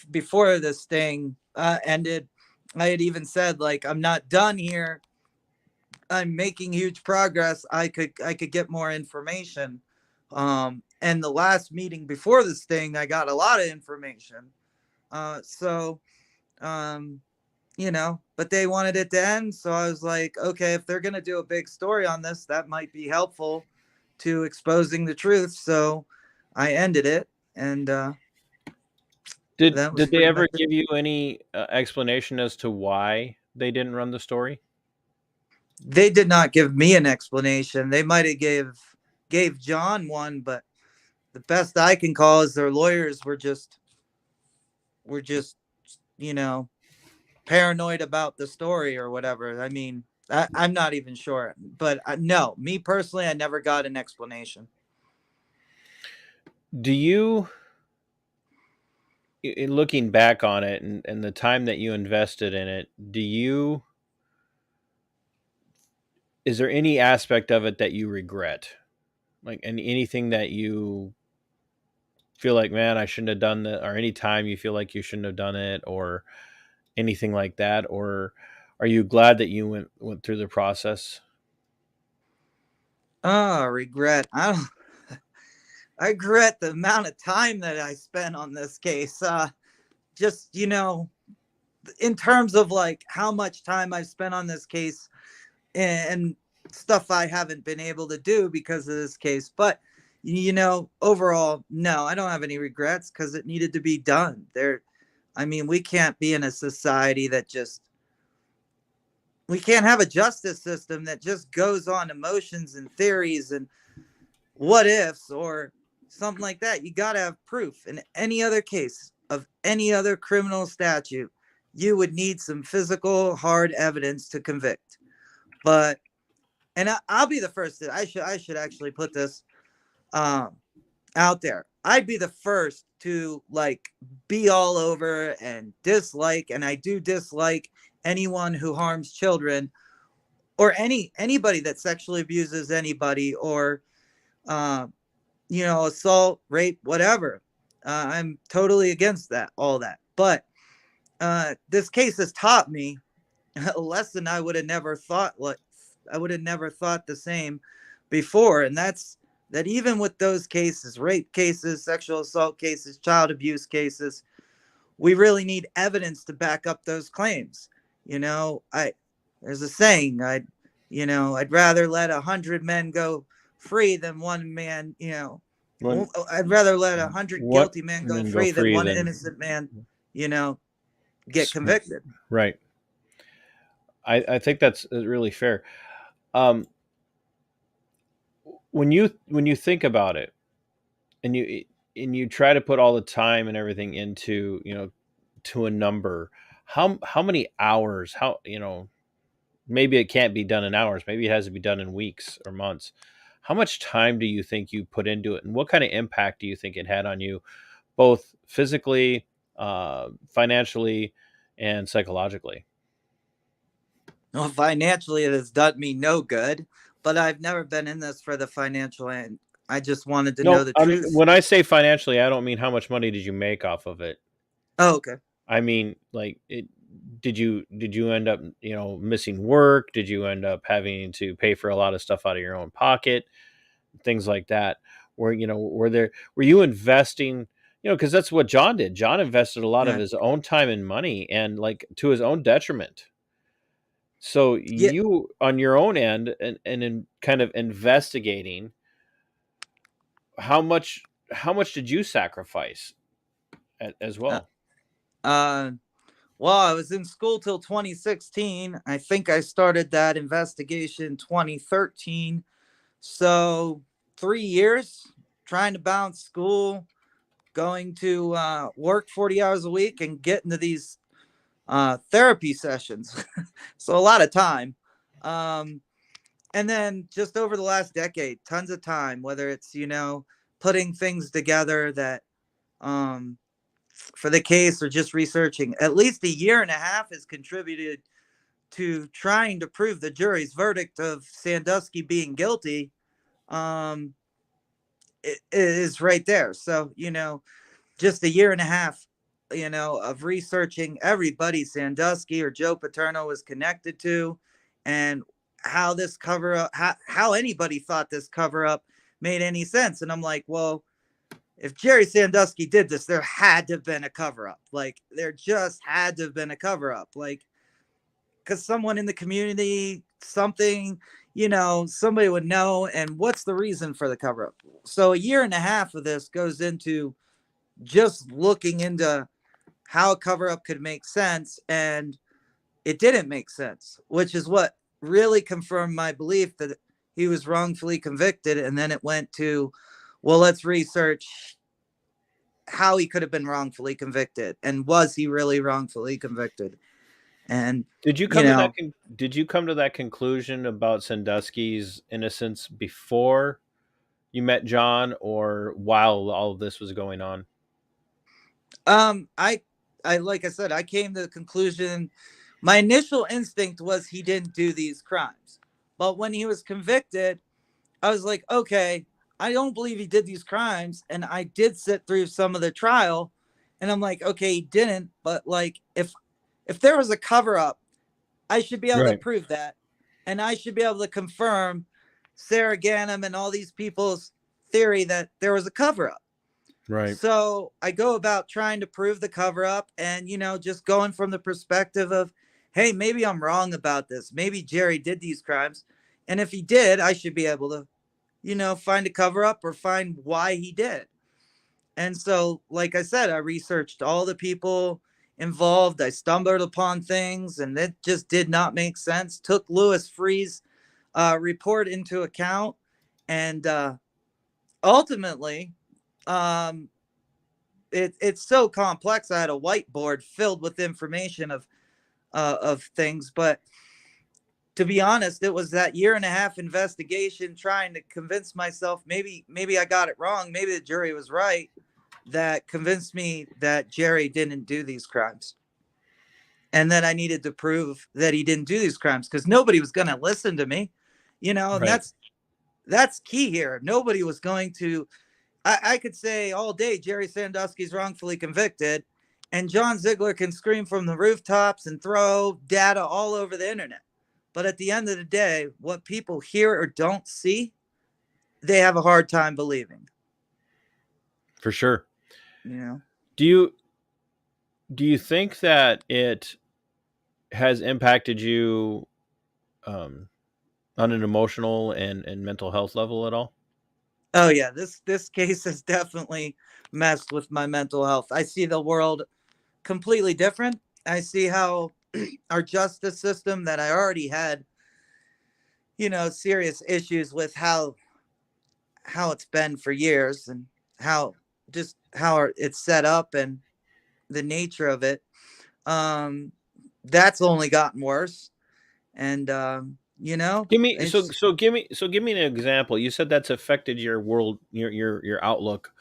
before this thing ended, I had even said, like, I'm not done here. I'm making huge progress. I could get more information. And the last meeting before this thing, I got a lot of information. So, but they wanted it to end. So I was like, okay, if they're going to do a big story on this, that might be helpful to exposing the truth. So I ended it. And Did that was they pretty ever much it. give you any explanation as to why they didn't run the story? They did not give me an explanation. They might have gave John one, but the best I can call is their lawyers were just you know paranoid about the story or whatever. I mean, I'm not even sure, but no, me personally, I never got an explanation. Do you, in looking back on it and the time that you invested in it, is there any aspect of it that you regret? Like anything that you feel like, man, I shouldn't have done that, or any time you feel like you shouldn't have done it, or anything like that? Or are you glad that you went through the process? Oh, regret. I don't. I regret the amount of time that I spent on this case. Just in terms of like how much time I've spent on this case and stuff I haven't been able to do because of this case. But overall, no, I don't have any regrets because it needed to be done. I mean, we can't be in a society we can't have a justice system that just goes on emotions and theories and what ifs or something like that. You got to have proof. In any other case of any other criminal statute, you would need some physical hard evidence to convict. But I'll be the first to, I should actually put this out there. I'd be the first to like be all over and dislike, and I do dislike anyone who harms children or anybody that sexually abuses anybody or assault, rape, whatever. I'm totally against that, all that. But this case has taught me a lesson I would have never thought. I would have never thought the same before, and that's that even with those cases, rape cases, sexual assault cases, child abuse cases, we really need evidence to back up those claims. There's a saying, I'd rather let 100 men go free than one man, I'd rather let 100 guilty men go free than one innocent man, get convicted. Right. I think that's really fair. When you think about it, and you try to put all the time and everything into to a number, how many hours? Maybe it can't be done in hours. Maybe it has to be done in weeks or months. How much time do you think you put into it, and what kind of impact do you think it had on you, both physically, financially, and psychologically? Well, financially, it has done me no good, but I've never been in this for the financial end. I just wanted to know No, the I mean, truth. when I say financially, I don't mean how much money did you make off of it. Oh, okay. I mean, like, did you end up, missing work? Did you end up having to pay for a lot of stuff out of your own pocket? Things like that. Were you investing, because that's what John did. John invested a lot of Yeah. his own time and money, and like to his own detriment. So Yeah. you on your own end, and in kind of investigating, how much did you sacrifice as Uh, well? uh, well, I was in school till 2016. I think I started that investigation 2013. So 3 years trying to balance school, going to work 40 hours a week, and get into these therapy sessions. So a lot of time. Um, and then just over the last decade, tons of time, whether it's, putting things together that um, for the case or just researching. At least a year and a half has contributed to trying to prove the jury's verdict of Sandusky being guilty. Um, it is right there. So, just a year and a half, of researching everybody Sandusky or Joe Paterno was connected to, and how this cover up, how anybody thought this cover up made any sense. And I'm like, well, if Jerry Sandusky did this, there had to have been a cover up. Like, there just had to have been a cover up. Like, because someone in the community, something, somebody would know. And what's the reason for the cover up? So a year and a half of this goes into just looking into how a cover up could make sense. And it didn't make sense, which is what really confirmed my belief that he was wrongfully convicted. And then it went to, well, let's research how he could have been wrongfully convicted, and was he really wrongfully convicted. And Did you you come to that know did you come to that conclusion about Sandusky's innocence before you met John, or while all of this was going on? I like I said, I came to the conclusion, my initial instinct was he didn't do these crimes, but when he was convicted, I was like, okay, I don't believe he did these crimes. And I did sit through some of the trial, and I'm like, okay, he didn't, but like, if there was a cover up, I should be able to Right. prove that. And I should be able to confirm Sarah Ganem and all these people's theory that there was a cover up. Right. So I go about trying to prove the cover up, and, just going from the perspective of, hey, maybe I'm wrong about this. Maybe Jerry did these crimes. And if he did, I should be able to, find a cover up or find why he did. And so, like I said, I researched all the people involved. I stumbled upon things, and it just did not make sense. Took Louis Freeh's report into account, and ultimately, um, it's so complex. I had a whiteboard filled with information of things, but to be honest, it was that year and a half investigation trying to convince myself maybe I got it wrong, maybe the jury was right, that convinced me that Jerry didn't do these crimes. And then I needed to prove that he didn't do these crimes, because nobody was going to listen to me, and Right. that's key here. Nobody was going to. I could say all day Jerry Sandusky's wrongfully convicted, and John Ziegler can scream from the rooftops and throw data all over the internet. But at the end of the day, what people hear or don't see, they have a hard time believing. For sure. You know. Do you do you think that it has impacted you, um, on an emotional and mental health level at all? Oh yeah, this case has definitely messed with my mental health. I see the world completely different. I see how our justice system, that I already had, serious issues with how it's been for years, and how just how it's set up, and the nature of it. Um, that's only gotten worse, and Give me so it's so give me so give me an example. You said that's affected your world, your outlook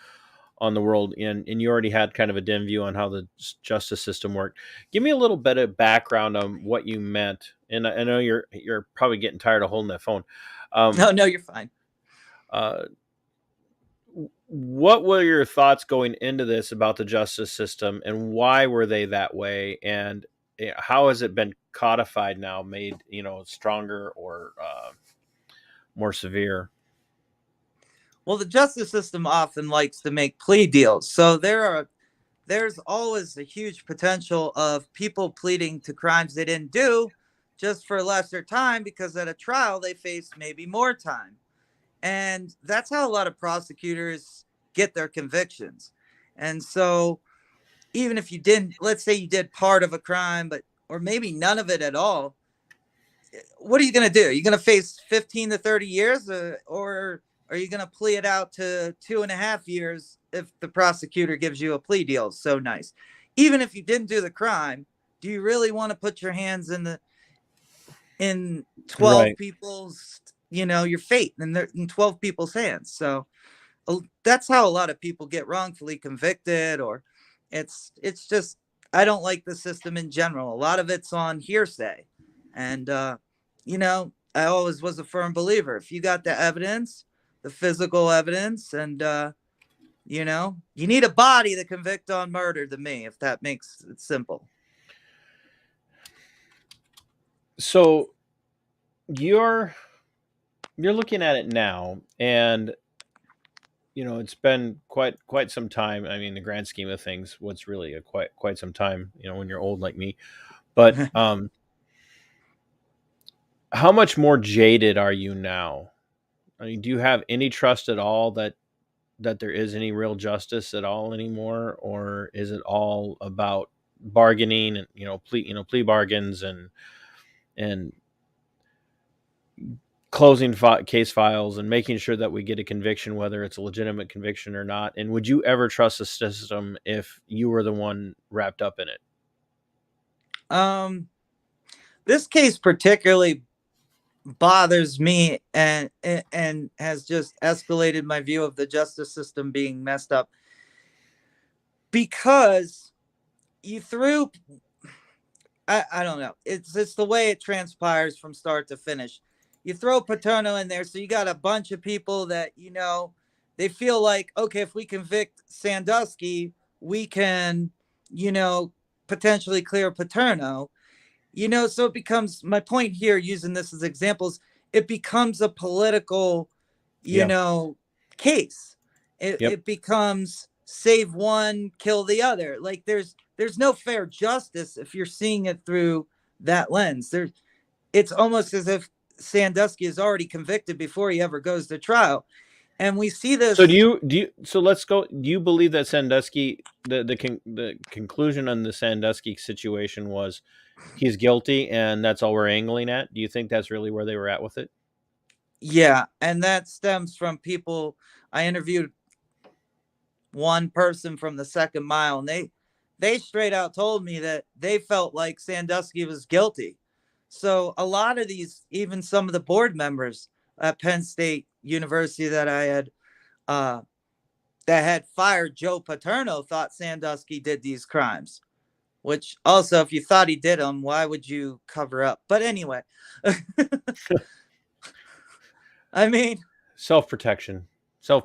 on the world, and you already had kind of a dim view on how the justice system worked. Give me a little bit of background on what you meant and I know you're probably getting tired of holding that phone. No, you're fine. Uh, what were your thoughts going into this about the justice system, and why were they that way? And how has it been codified now, made stronger or more severe? Well, the justice system often likes to make plea deals. So there's always a huge potential of people pleading to crimes they didn't do just for lesser time, because at a trial they face maybe more time. And that's how a lot of prosecutors get their convictions. And so even if you didn't, let's say you did part of a crime, but or maybe none of it at all, what are you going to do? You're going to face 15 to 30 years, or are you going to plea it out to 2.5 years if the prosecutor gives you a plea deal? So nice. Even if you didn't do the crime, do you really want to put your hands in 12 Right. people's, your fate in 12 people's hands? So that's how a lot of people get wrongfully convicted, or it's just, I don't like the system in general. A lot of it's on hearsay. And, I always was a firm believer. If you got the evidence, the physical evidence, and, you need a body to convict on murder, to me, if that makes it simple. So you're looking at it now, and it's been quite some time. I mean, the grand scheme of things, what's really a quite some time, when you're old like me. But how much more jaded are you now? I mean, do you have any trust at all that there is any real justice at all anymore, or is it all about bargaining and plea bargains and closing case files and making sure that we get a conviction, whether it's a legitimate conviction or not? And would you ever trust the system if you were the one wrapped up in it? This case particularly bothers me, and has just escalated my view of the justice system being messed up, because you threw, I don't know, it's the way it transpires from start to finish. You throw Paterno in there, so you got a bunch of people that they feel like, okay, if we convict Sandusky, we can potentially clear Paterno. So it becomes, my point here, using this as examples, it becomes a political, case. It becomes save one, kill the other. Like there's no fair justice if you're seeing it through that lens. It's almost as if Sandusky is already convicted before he ever goes to trial. And we see this. So so let's go. Do you believe that Sandusky, the conclusion on the Sandusky situation was he's guilty, and that's all we're angling at? Do you think that's really where they were at with it? Yeah, and that stems from people. I interviewed one person from the Second Mile, and they straight out told me that they felt like Sandusky was guilty. So a lot of these, even some of the board members at Penn State University that I had that had fired Joe Paterno, thought Sandusky did these crimes. Which also, if you thought he did them, why would you cover up? But anyway, I mean, Self-protection.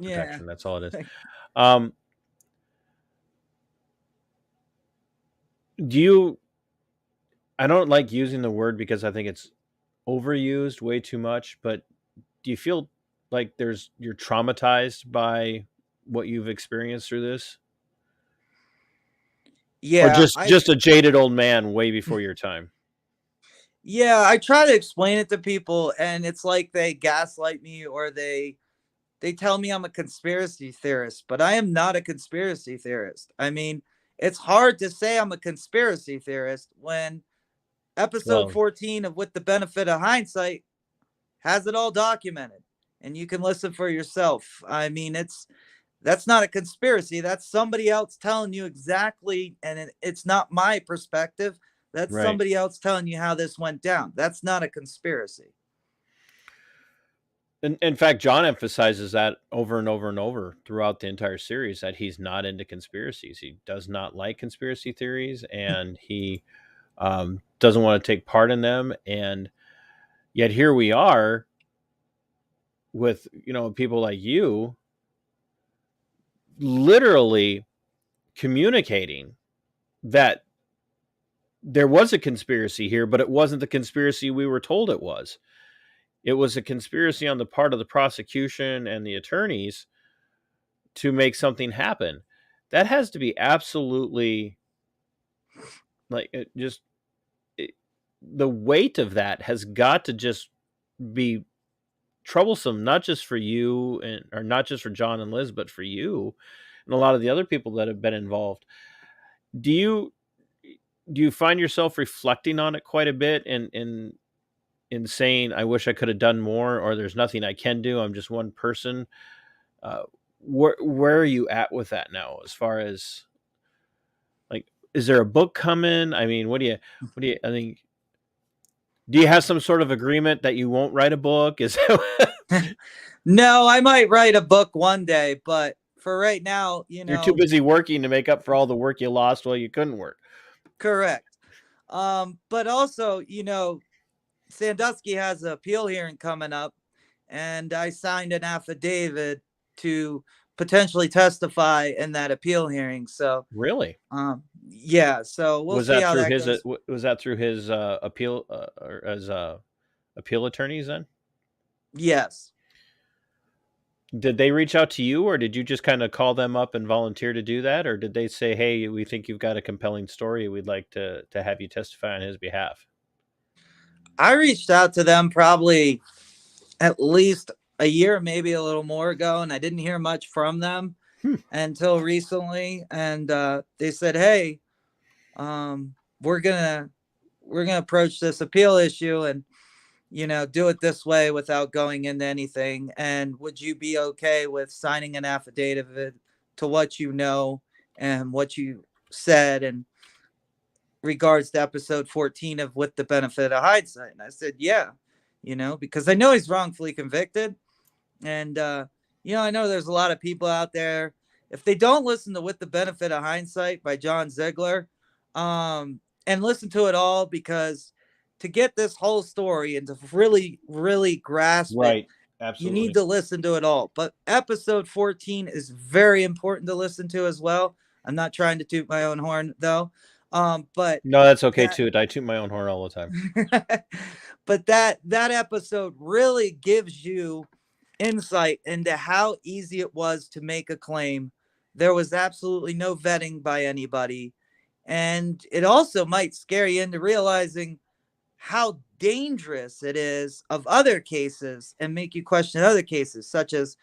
yeah. That's all it is. I don't like using the word because I think it's overused way too much, but do you feel like you're traumatized by what you've experienced through this? Or Yeah, just a jaded old man way before your time? yeah, I try to explain it to people, and it's like they gaslight me, or they tell me I'm a conspiracy theorist, but I am not a conspiracy theorist. I mean, it's hard to say I'm a conspiracy theorist when episode 14 of With the Benefit of Hindsight has it all documented, and you can listen for yourself. I mean, that's not a conspiracy. That's somebody else telling you exactly, and it's not my perspective. That's Right. somebody else telling you how this went down. That's not a conspiracy. In fact, John emphasizes that over and over and over throughout the entire series, that he's not into conspiracies. He does not like conspiracy theories, and he doesn't want to take part in them. And yet here we are with, people like you literally communicating that there was a conspiracy here, but it wasn't the conspiracy we were told it was. It was a conspiracy on the part of the prosecution and the attorneys to make something happen. That has to be absolutely like the weight of that has got to just be troublesome, not just for you or not just for John and Liz, but for you and a lot of the other people that have been involved. Do you find yourself reflecting on it quite a bit and in saying, I wish I could have done more, or there's nothing I can do, I'm just one person? Where are you at with that now, as far as like, is there a book coming? I mean, what do you I think, do you have some sort of agreement that you won't write a book? Is that No, I might write a book one day, but for right now, you're too busy working to make up for all the work you lost while you couldn't work? correct. But also, Sandusky has an appeal hearing coming up, and I signed an affidavit to potentially testify in that appeal hearing. So, Really? yeah. So we'll Was see that how through that his goes. was that through his appeal or as appeal attorneys then? Yes. Did they reach out to you, or did you just kind of call them up and volunteer to do that, or did they say, "Hey, we think you've got a compelling story. We'd like to have you testify on his behalf"? I reached out to them probably at least a year, maybe a little more ago, and I didn't hear much from them until recently. And they said, "Hey, we're gonna approach this appeal issue and do it this way without going into anything. And would you be okay with signing an affidavit to what you know and what you said in regards to episode 14 of With the Benefit of Hindsight?" And I said, yeah, because I know he's wrongfully convicted. And, I know there's a lot of people out there. If they don't listen to With the Benefit of Hindsight by John Ziegler, and listen to it all, because to get this whole story and to really, really grasp it, Right. you Absolutely. need to listen to it all. But episode 14 is very important to listen to as well. I'm not trying to toot my own horn, though. But No, that's okay too. I toot my own horn all the time. but that episode really gives you insight into how easy it was to make a claim. There was absolutely no vetting by anybody. And it also might scare you into realizing how dangerous it is of other cases and make you question other cases, such as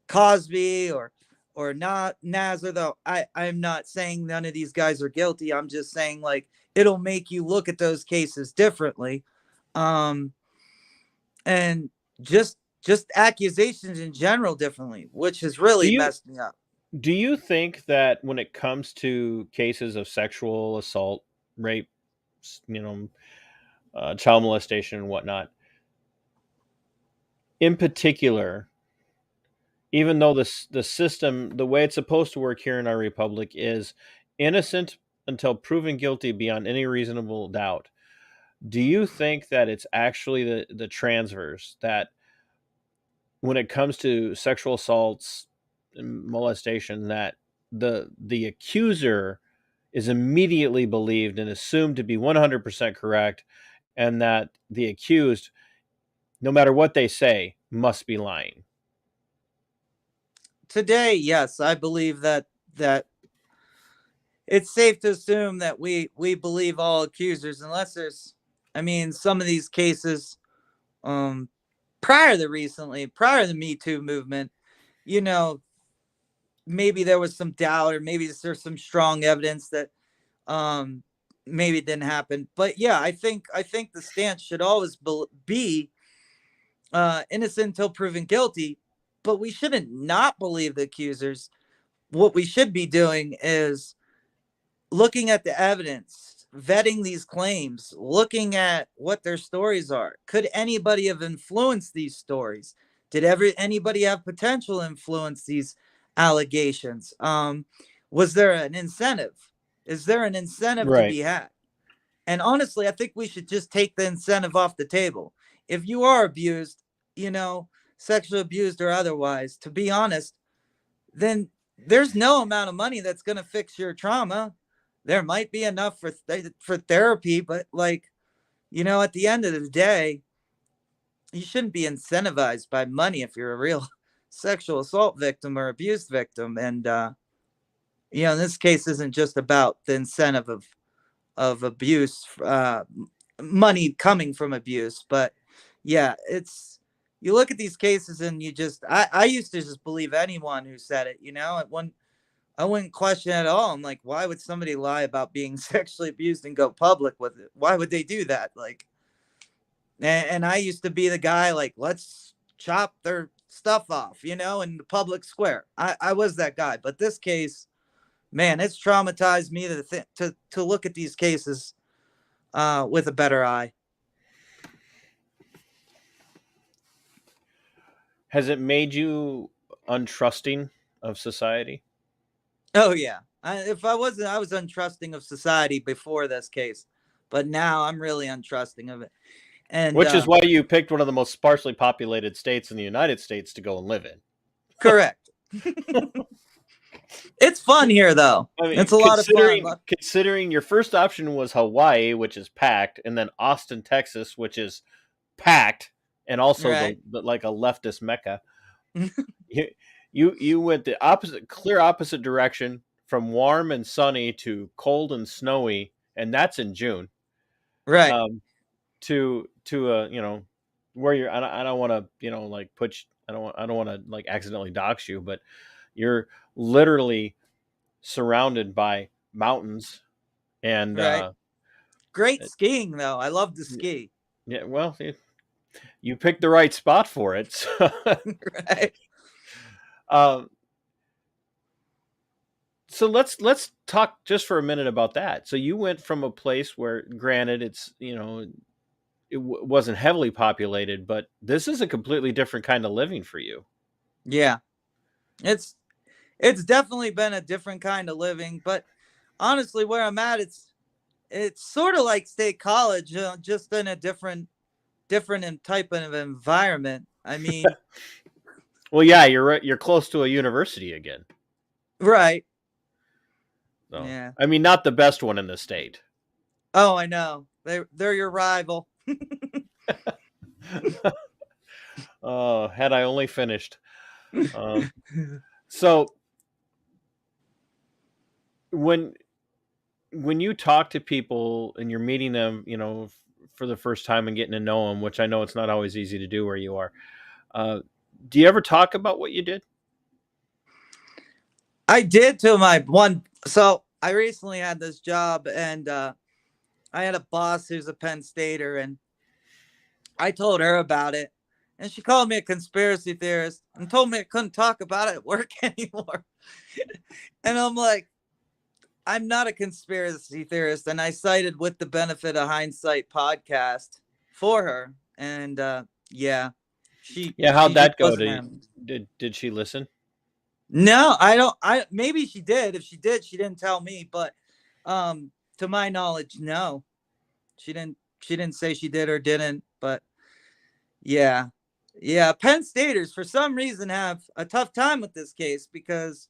Cosby or not Nazar. Though I'm not saying none of these guys are guilty. I'm just saying, like, it'll make you look at those cases differently. And just accusations in general differently, which has really messed me up. Do you think that when it comes to cases of sexual assault, rape, child molestation and whatnot, in particular, even though the system, the way it's supposed to work here in our republic is innocent until proven guilty beyond any reasonable doubt, do you think that it's actually the transverse, that when it comes to sexual assaults and molestation, that the accuser is immediately believed and assumed to be 100% correct, and that the accused, no matter what they say, must be lying? Today, yes, I believe that it's safe to assume that we believe all accusers, unless there's, some of these cases, prior to the Me Too movement, maybe there was some doubt, or maybe there's some strong evidence that maybe it didn't happen. But yeah, I think the stance should always be innocent until proven guilty. But we shouldn't not believe the accusers. What we should be doing is looking at the evidence, vetting these claims, looking at what their stories are. Could anybody have influenced these stories? Did anybody have potential to influence these allegations? Was there an incentive? Is there an incentive to be had? And honestly, I think we should just take the incentive off the table. If you are abused, you know, sexually abused or otherwise, to be honest, then there's no amount of money that's going to fix your trauma. There might be enough for therapy, but like, you know, at the end of the day, you shouldn't be incentivized by money if you're a real sexual assault victim or abuse victim. And you know, in this case isn't just about the incentive of abuse, money coming from abuse, but yeah, it's, you look at these cases and you just, I used to just believe anyone who said it, you know, at one, I wouldn't question it at all. I'm like, why would somebody lie about being sexually abused and go public with it? Why would they do that? Like, and I used to be the guy like, let's chop their stuff off, you know, in the public square. I was that guy. But this case, man, it's traumatized me to look at these cases with a better eye. Has it made you untrusting of society? Oh yeah. If I wasn't, I was untrusting of society before this case, but now I'm really untrusting of it. And Which is why you picked one of the most sparsely populated states in the United States to go and live in. correct. It's fun here, though. I mean, it's a lot of fun. Considering your first option was Hawaii, which is packed, and then Austin, Texas, which is packed, and also right. like a leftist mecca. you went the clear opposite direction, from warm and sunny to cold and snowy, and that's in June. Right. To you know, where you're. I don't want to, you know, like I don't want to like accidentally dox you, but you're literally surrounded by mountains and right. Great skiing though. I love to ski. Yeah, well, you picked the right spot for it. So. Right. So let's talk just for a minute about that. So you went from a place where, granted, it's, you know, it wasn't heavily populated, but this is a completely different kind of living for you. Yeah, it's definitely been a different kind of living, but honestly, where I'm at, it's sort of like state college, just in a different type of environment. I mean, well, yeah, you're close to a university again, right? So, yeah. I mean, not the best one in the state. Oh, I know. They're your rival. Oh, had I only finished. So when you talk to people and you're meeting them, you know, for the first time and getting to know them, which I know it's not always easy to do where you are, do you ever talk about what you did? I did to my one. So I recently had this job, and I had a boss who's a Penn Stater, and I told her about it, and she called me a conspiracy theorist and told me I couldn't talk about it at work anymore. And I'm like, I'm not a conspiracy theorist. And I cited With the Benefit of Hindsight podcast for her. And yeah, how'd that go? Did she listen? No, maybe she did. If she did, she didn't tell me, but to my knowledge, no. She didn't say she did or didn't, but yeah. Penn Staters for some reason have a tough time with this case because,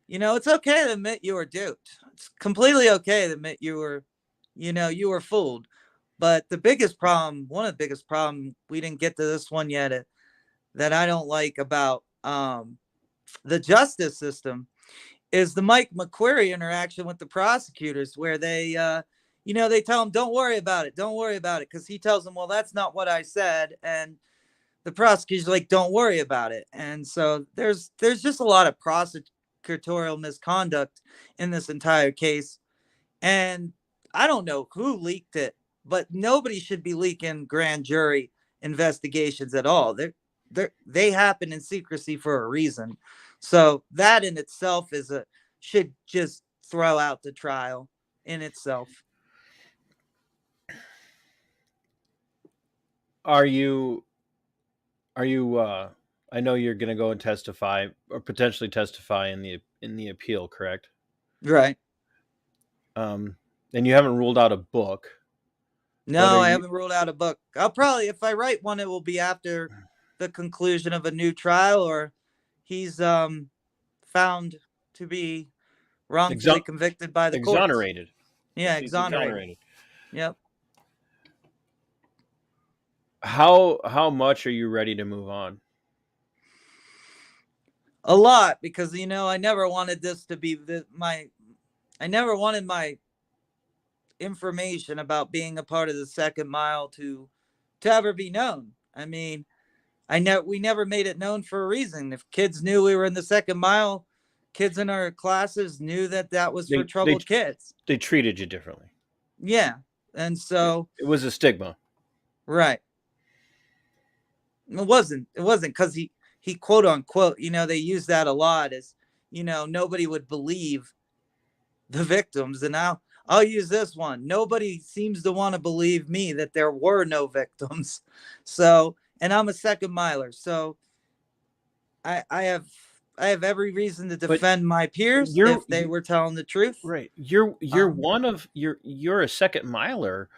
you know, it's okay to admit you were duped. It's completely okay to admit you were fooled. But one of the biggest problem, we didn't get to this one yet, that I don't like about the justice system is the Mike McQuarrie interaction with the prosecutors, where they, they tell him, don't worry about it. Because he tells them, well, that's not what I said. And the prosecutor's like, don't worry about it. And so there's just a lot of prosecutorial misconduct in this entire case. And I don't know who leaked it, but nobody should be leaking grand jury investigations at all. They happen in secrecy for a reason. So that in itself should just throw out the trial in itself. Are you I know you're going to go and testify or potentially testify in the appeal, correct? Right. And you haven't ruled out a book. No, I haven't rolled out a book. I'll probably, if I write one, it will be after the conclusion of a new trial, or he's found to be wrongfully convicted by the courts. Exonerated. Yeah, He's exonerated. Yep. How much are you ready to move on? A lot, because I never wanted this to be I never wanted my information about being a part of the Second Mile to ever be known. I mean, we never made it known for a reason. If kids knew we were in the Second Mile, kids in our classes knew that was for troubled kids. They treated you differently. Yeah. And so it was a stigma. Right. It wasn't because he quote unquote, they use that a lot as, nobody would believe the victims. And I'll use this one. Nobody seems to want to believe me that there were no victims. So, and I'm a second miler. So I have every reason to defend my peers if they were telling the truth. Right. You're a second miler,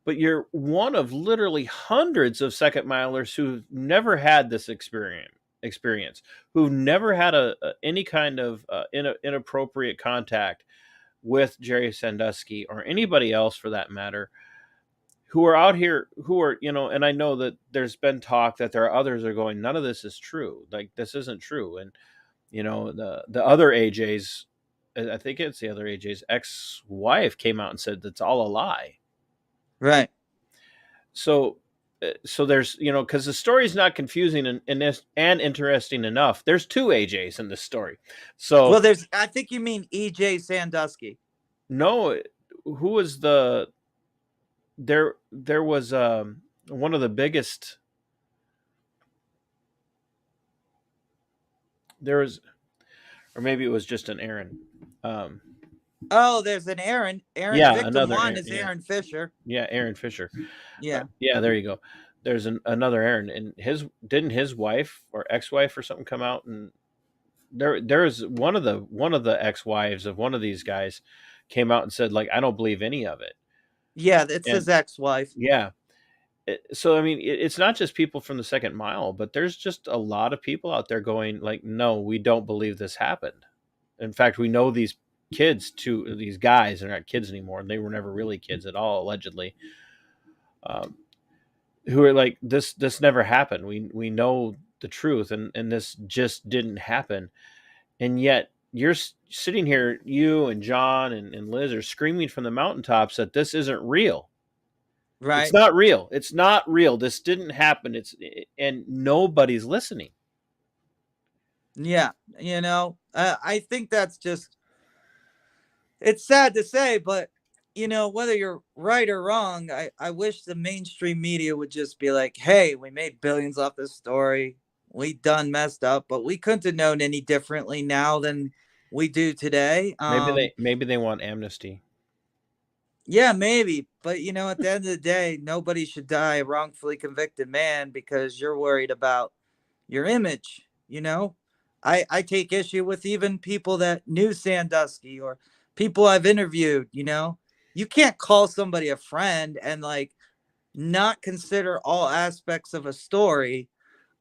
but you're one of literally hundreds of second milers who've never had this experience, who've never had any kind of inappropriate contact with Jerry Sandusky or anybody else for that matter, who are out here, who are, and I know that there's been talk that there are others that are going, none of this is true. Like, this isn't true. And, the other AJ's, I think it's the other AJ's ex-wife came out and said that's all a lie. Right. So there's, because the story's not confusing and interesting enough. There's two AJs in this story. So, well, I think you mean EJ Sandusky. No, who was there was one of the biggest. There was, or maybe it was just an Aaron. There's an Aaron. Yeah, victim one is Aaron Fisher. Yeah, Aaron Fisher. Yeah. Yeah, there you go. There's another Aaron, and didn't his wife or ex-wife or something come out, and there is one of the ex-wives of one of these guys came out and said, like, I don't believe any of it. Yeah, it's his ex-wife. Yeah. So, I mean, it's not just people from the Second Mile, but there's just a lot of people out there going like, no, we don't believe this happened. In fact, we know these these guys are not kids anymore, and they were never really kids at all, allegedly, who are like, this never happened. We know the truth, and this just didn't happen. And yet you're sitting here, you and John and Liz are screaming from the mountaintops that this isn't real. Right. It's not real. It's not real. This didn't happen. And nobody's listening. Yeah. I think that's just, it's sad to say, but whether you're right or wrong, I wish the mainstream media would just be like, hey, we made billions off this story. We done messed up, but we couldn't have known any differently now than we do today. Maybe they want amnesty. Yeah, maybe. But, at the end of the day, nobody should die a wrongfully convicted man because you're worried about your image. I take issue with even people that knew Sandusky or people I've interviewed. You can't call somebody a friend and like not consider all aspects of a story,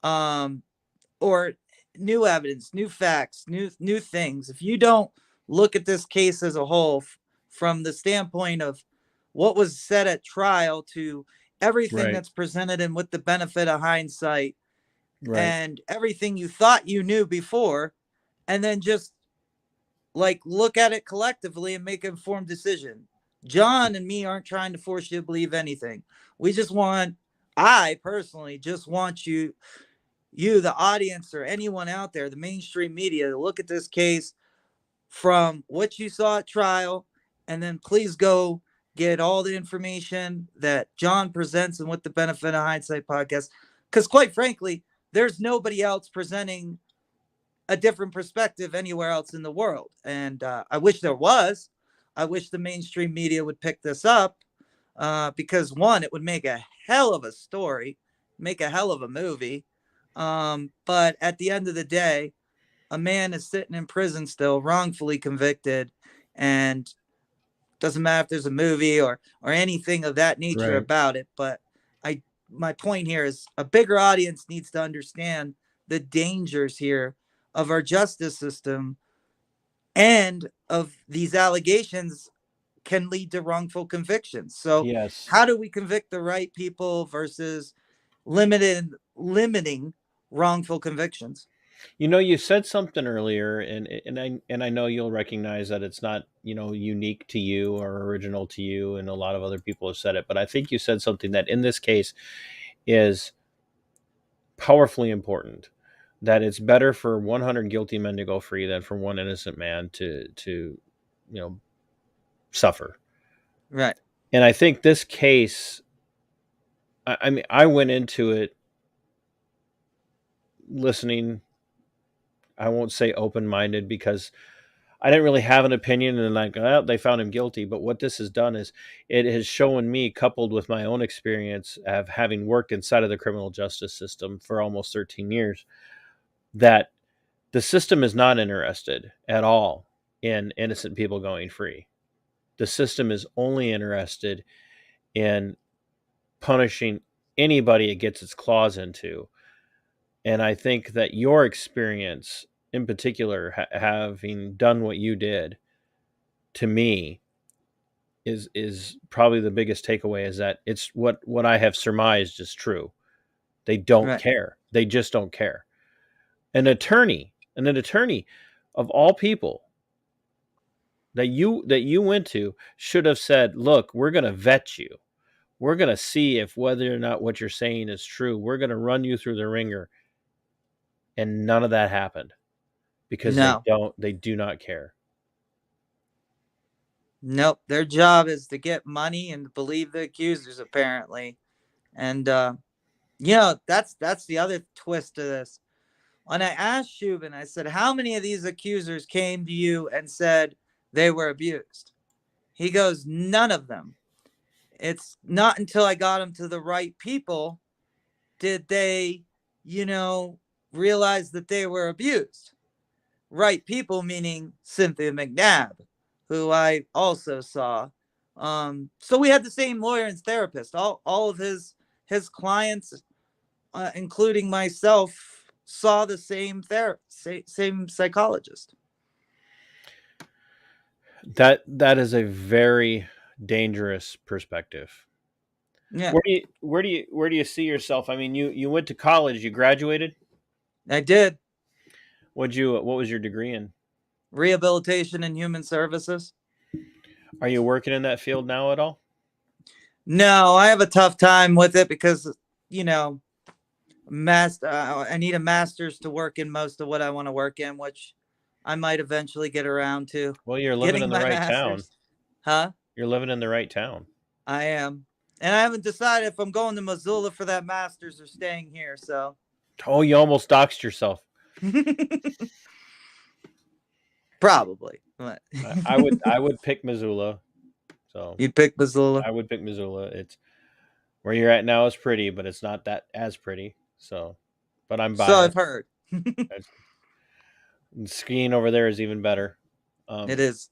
or new evidence, new facts, new things. If you don't look at this case as a whole from the standpoint of what was said at trial to everything that's presented and with the benefit of hindsight, and everything you thought you knew before, and then just like look at it collectively and make an informed decision. John and me aren't trying to force you to believe anything. I personally just want you, the audience, or anyone out there, the mainstream media, to look at this case from what you saw at trial, and then please go get all the information that John presents and with the Benefit of Hindsight podcast. Because quite frankly, there's nobody else presenting a different perspective anywhere else in the world. And I wish there was. I wish the mainstream media would pick this up, because one, it would make a hell of a story, make a hell of a movie. But at the end of the day, a man is sitting in prison still, wrongfully convicted, and Doesn't matter if there's a movie or anything of that nature Right. about it. But my point here is a bigger audience needs to understand the dangers here of our justice system, and of these allegations can lead to wrongful convictions. So Yes. how do we convict the right people versus limiting wrongful convictions? You said something earlier, and I know you'll recognize that it's not unique to you or original to you, and a lot of other people have said it. But I think you said something that in this case is powerfully important. That it's better for 100 guilty men to go free than for one innocent man to suffer. Right. And I think this case, I mean, I went into it listening. I won't say open minded because I didn't really have an opinion, and like, oh, they found him guilty. But what this has done is it has shown me, coupled with my own experience of having worked inside of the criminal justice system for almost 13 years, that the system is not interested at all in innocent people going free. The system is only interested in punishing anybody it gets its claws into. And I think that your experience in particular, having done what you did, to me is probably the biggest takeaway, is that it's what I have surmised is true. They don't Right. care. They just don't care. An attorney of all people that you went to should have said, "Look, we're going to vet you. We're going to see if whether or not what you're saying is true. We're going to run you through the ringer." And none of that happened because No. they do not care. Nope. Their job is to get money and believe the accusers, apparently. And that's the other twist to this. When I asked Shubin, I said, how many of these accusers came to you and said they were abused? He goes, none of them. It's not until I got them to the right people did they, realize that they were abused. Right people meaning Cynthia McNabb, who I also saw. So we had the same lawyer and therapist. All of his clients, including myself, saw the same same psychologist. That is a very dangerous perspective. Yeah, Where do you see yourself? I mean, you went to college, you graduated. I did. What was your degree in? Rehabilitation and human services. Are you working in that field now at all? No, I have a tough time with it because, I need a master's to work in most of what I want to work in, which I might eventually get around to. Well, you're living Getting in the my right town. master's. Huh? You're living in the right town. I am. And I haven't decided if I'm going to Missoula for that master's or staying here, so. Oh, you almost doxed yourself. Probably. I would pick Missoula. So You'd pick Missoula? I would pick Missoula. It's where you're at now is pretty, but it's not that as pretty. So, but I'm So I've biased. heard. Skiing over there is even better. It is.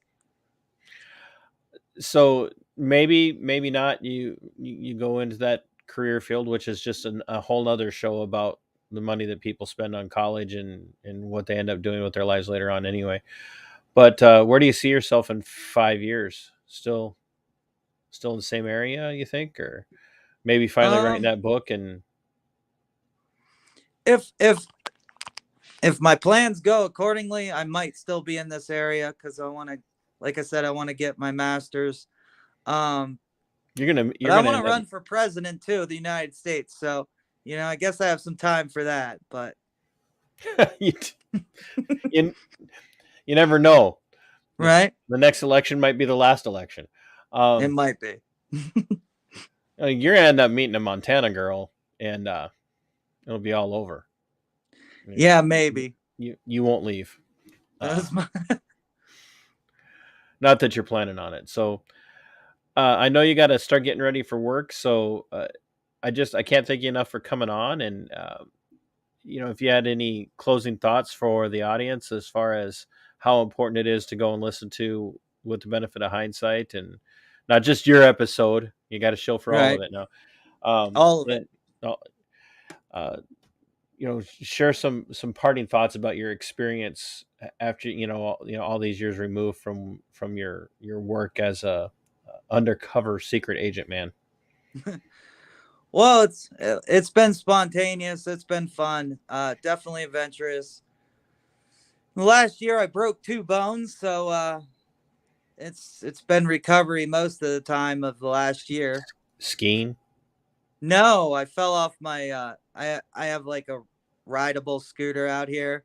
So maybe not. You go into that career field, which is just a whole nother show about the money that people spend on college and what they end up doing with their lives later on. Anyway, but where do you see yourself in 5 years? Still in the same area, you think, or maybe finally writing that book? And if my plans go accordingly, I might still be in this area because I want to, like I said, I want to get my master's. you're But I want gonna to run for president too of the United States. So, I guess I have some time for that. But you, you you never know. right, The next election might be the last election. it might be. You're gonna end up meeting a Montana girl, and it'll be all over. Yeah, maybe. You won't leave. That's my... Not that you're planning on it. So I know you got to start getting ready for work. So I can't thank you enough for coming on. And if you had any closing thoughts for the audience as far as how important it is to go and listen to with the benefit of hindsight, and not just your episode. You got a show for all of Right. it now. All of it. Uh, share some parting thoughts about your experience after all these years removed from your work as a undercover secret agent, man. Well, it's been spontaneous. It's been fun. Definitely adventurous. Last year I broke 2 bones, so it's been recovery most of the time of the last year. Skiing? No, I fell off my I have like a rideable scooter out here,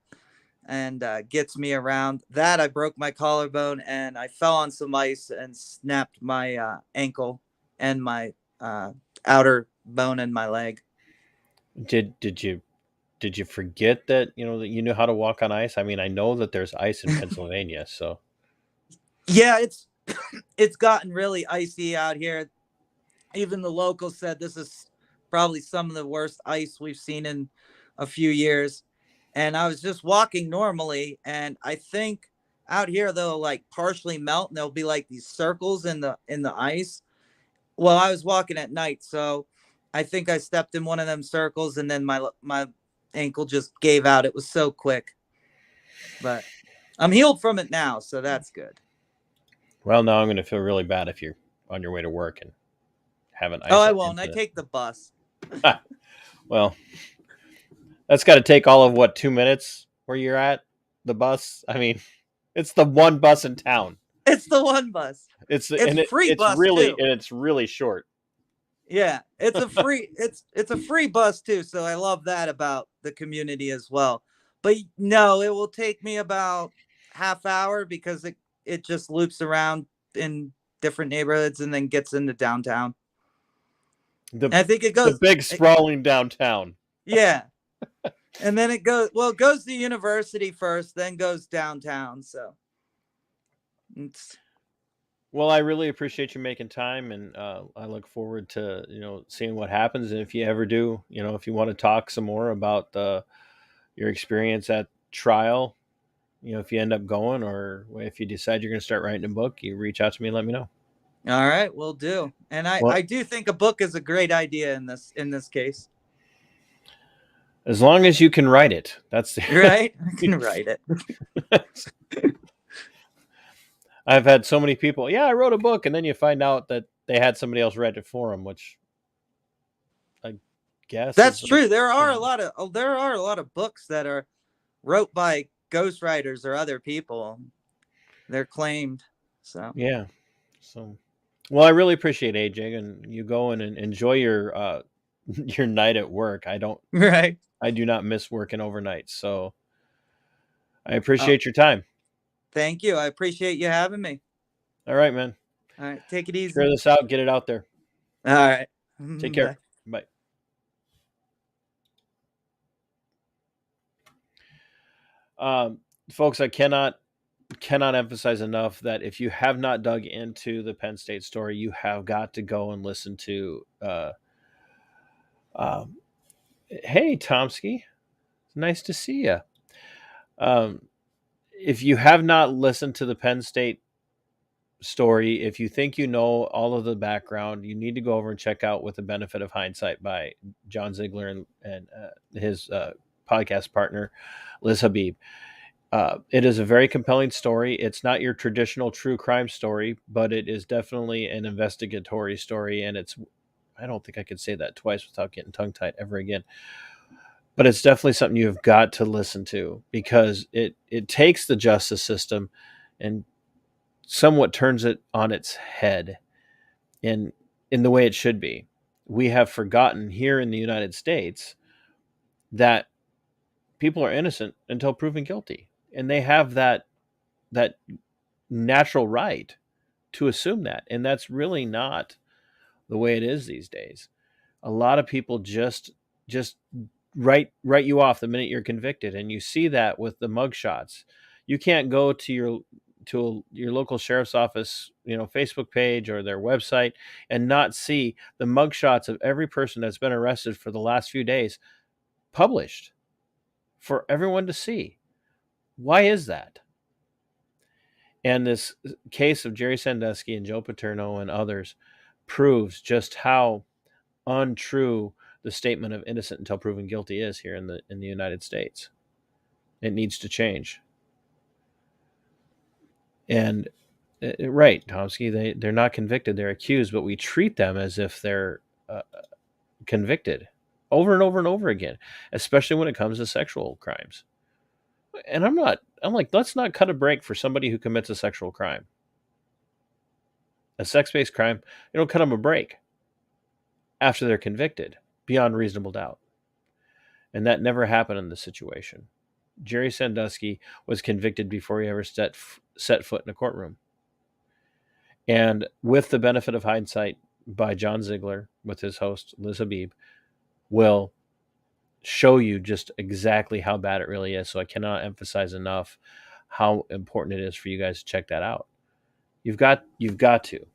and gets me around. That I broke my collarbone, and I fell on some ice and snapped my ankle and my outer bone in my leg. Did you forget that that you knew how to walk on ice? I mean, I know that there's ice in Pennsylvania, so Yeah, it's gotten really icy out here. Even the locals said this is probably some of the worst ice we've seen in a few years. And I was just walking normally, and I think out here they'll like partially melt, and there'll be like these circles in the ice. Well, I was walking at night, so I think I stepped in one of them circles, and then my ankle just gave out. It was so quick, but I'm healed from it now, so that's good. well, now I'm going to feel really bad if you're on your way to work and have an ice. Oh, I won't. I incident. take the bus. Well, that's got to take all of 2 minutes where you're at the bus. I mean, it's the one bus in town. It's the one bus. It's free it's bus really too. and it's really short. Yeah, it's a free it's a free bus too, so I love that about the community as well. But no, it will take me about half hour because it just loops around in different neighborhoods and then gets into downtown. And I think it goes the big sprawling downtown. Yeah. And then it goes to university first, then goes downtown, so Well, I really appreciate you making time, and I look forward to seeing what happens. And if you ever do, if you want to talk some more about your experience at trial, if you end up going, or if you decide you're going to start writing a book, you reach out to me and let me know. All right, will do. And I do think a book is a great idea in this case. As long as you can write it, that's right. I can write it. I've had so many people. Yeah, I wrote a book, and then you find out that they had somebody else write it for them, which I guess that's true. There are a lot of books that are wrote by ghostwriters or other people. They're claimed. So yeah. So, well, I really appreciate it, AJ, and you go and enjoy your night at work. I don't. Right. I do not miss working overnight, so I appreciate your time. Thank you. I appreciate you having me. All right, man. All right. Take it easy. Share this out. Get it out there. All right. Take care. Bye. Folks, I cannot emphasize enough that if you have not dug into the Penn State story, you have got to go and listen to hey, Tomsky. Nice to see you. If you have not listened to the Penn State story, if you think you know all of the background, you need to go over and check out With the Benefit of Hindsight by John Ziegler and his podcast partner, Liz Habib. It is a very compelling story. It's not your traditional true crime story, but it is definitely an investigatory story. And I don't think I could say that twice without getting tongue-tied ever again. But it's definitely something you've got to listen to, because it takes the justice system and somewhat turns it on its head in the way it should be. We have forgotten here in the United States that people are innocent until proven guilty. And they have that natural right to assume that. And that's really not the way it is these days. A lot of people just write you off the minute you're convicted. And you see that with the mugshots. You can't go to your local sheriff's office, Facebook page or their website and not see the mugshots of every person that's been arrested for the last few days published for everyone to see. Why is that? And this case of Jerry Sandusky and Joe Paterno and others proves just how untrue the statement of innocent until proven guilty is here in the United States. It needs to change. And right, Tomsky, they're not convicted, they're accused, but we treat them as if they're convicted over and over and over again, especially when it comes to sexual crimes. And I'm like, let's not cut a break for somebody who commits a sexual crime. A sex-based crime, you don't cut them a break after they're convicted beyond reasonable doubt. And that never happened in this situation. Jerry Sandusky was convicted before he ever set foot in a courtroom. And with the benefit of hindsight by John Ziegler with his host, Liz Habib, will show you just exactly how bad it really is. So I cannot emphasize enough how important it is for you guys to check that out. You've got to.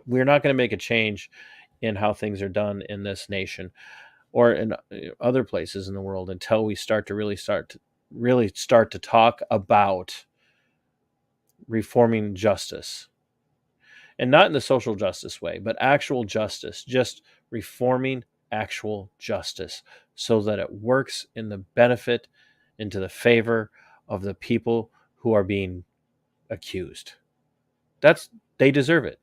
We're not going to make a change in how things are done in this nation or in other places in the world until we start to talk about reforming justice. And not in the social justice way, but actual justice, just reforming actual justice so that it works in the benefit, into the favor of the people who are being accused. They deserve it.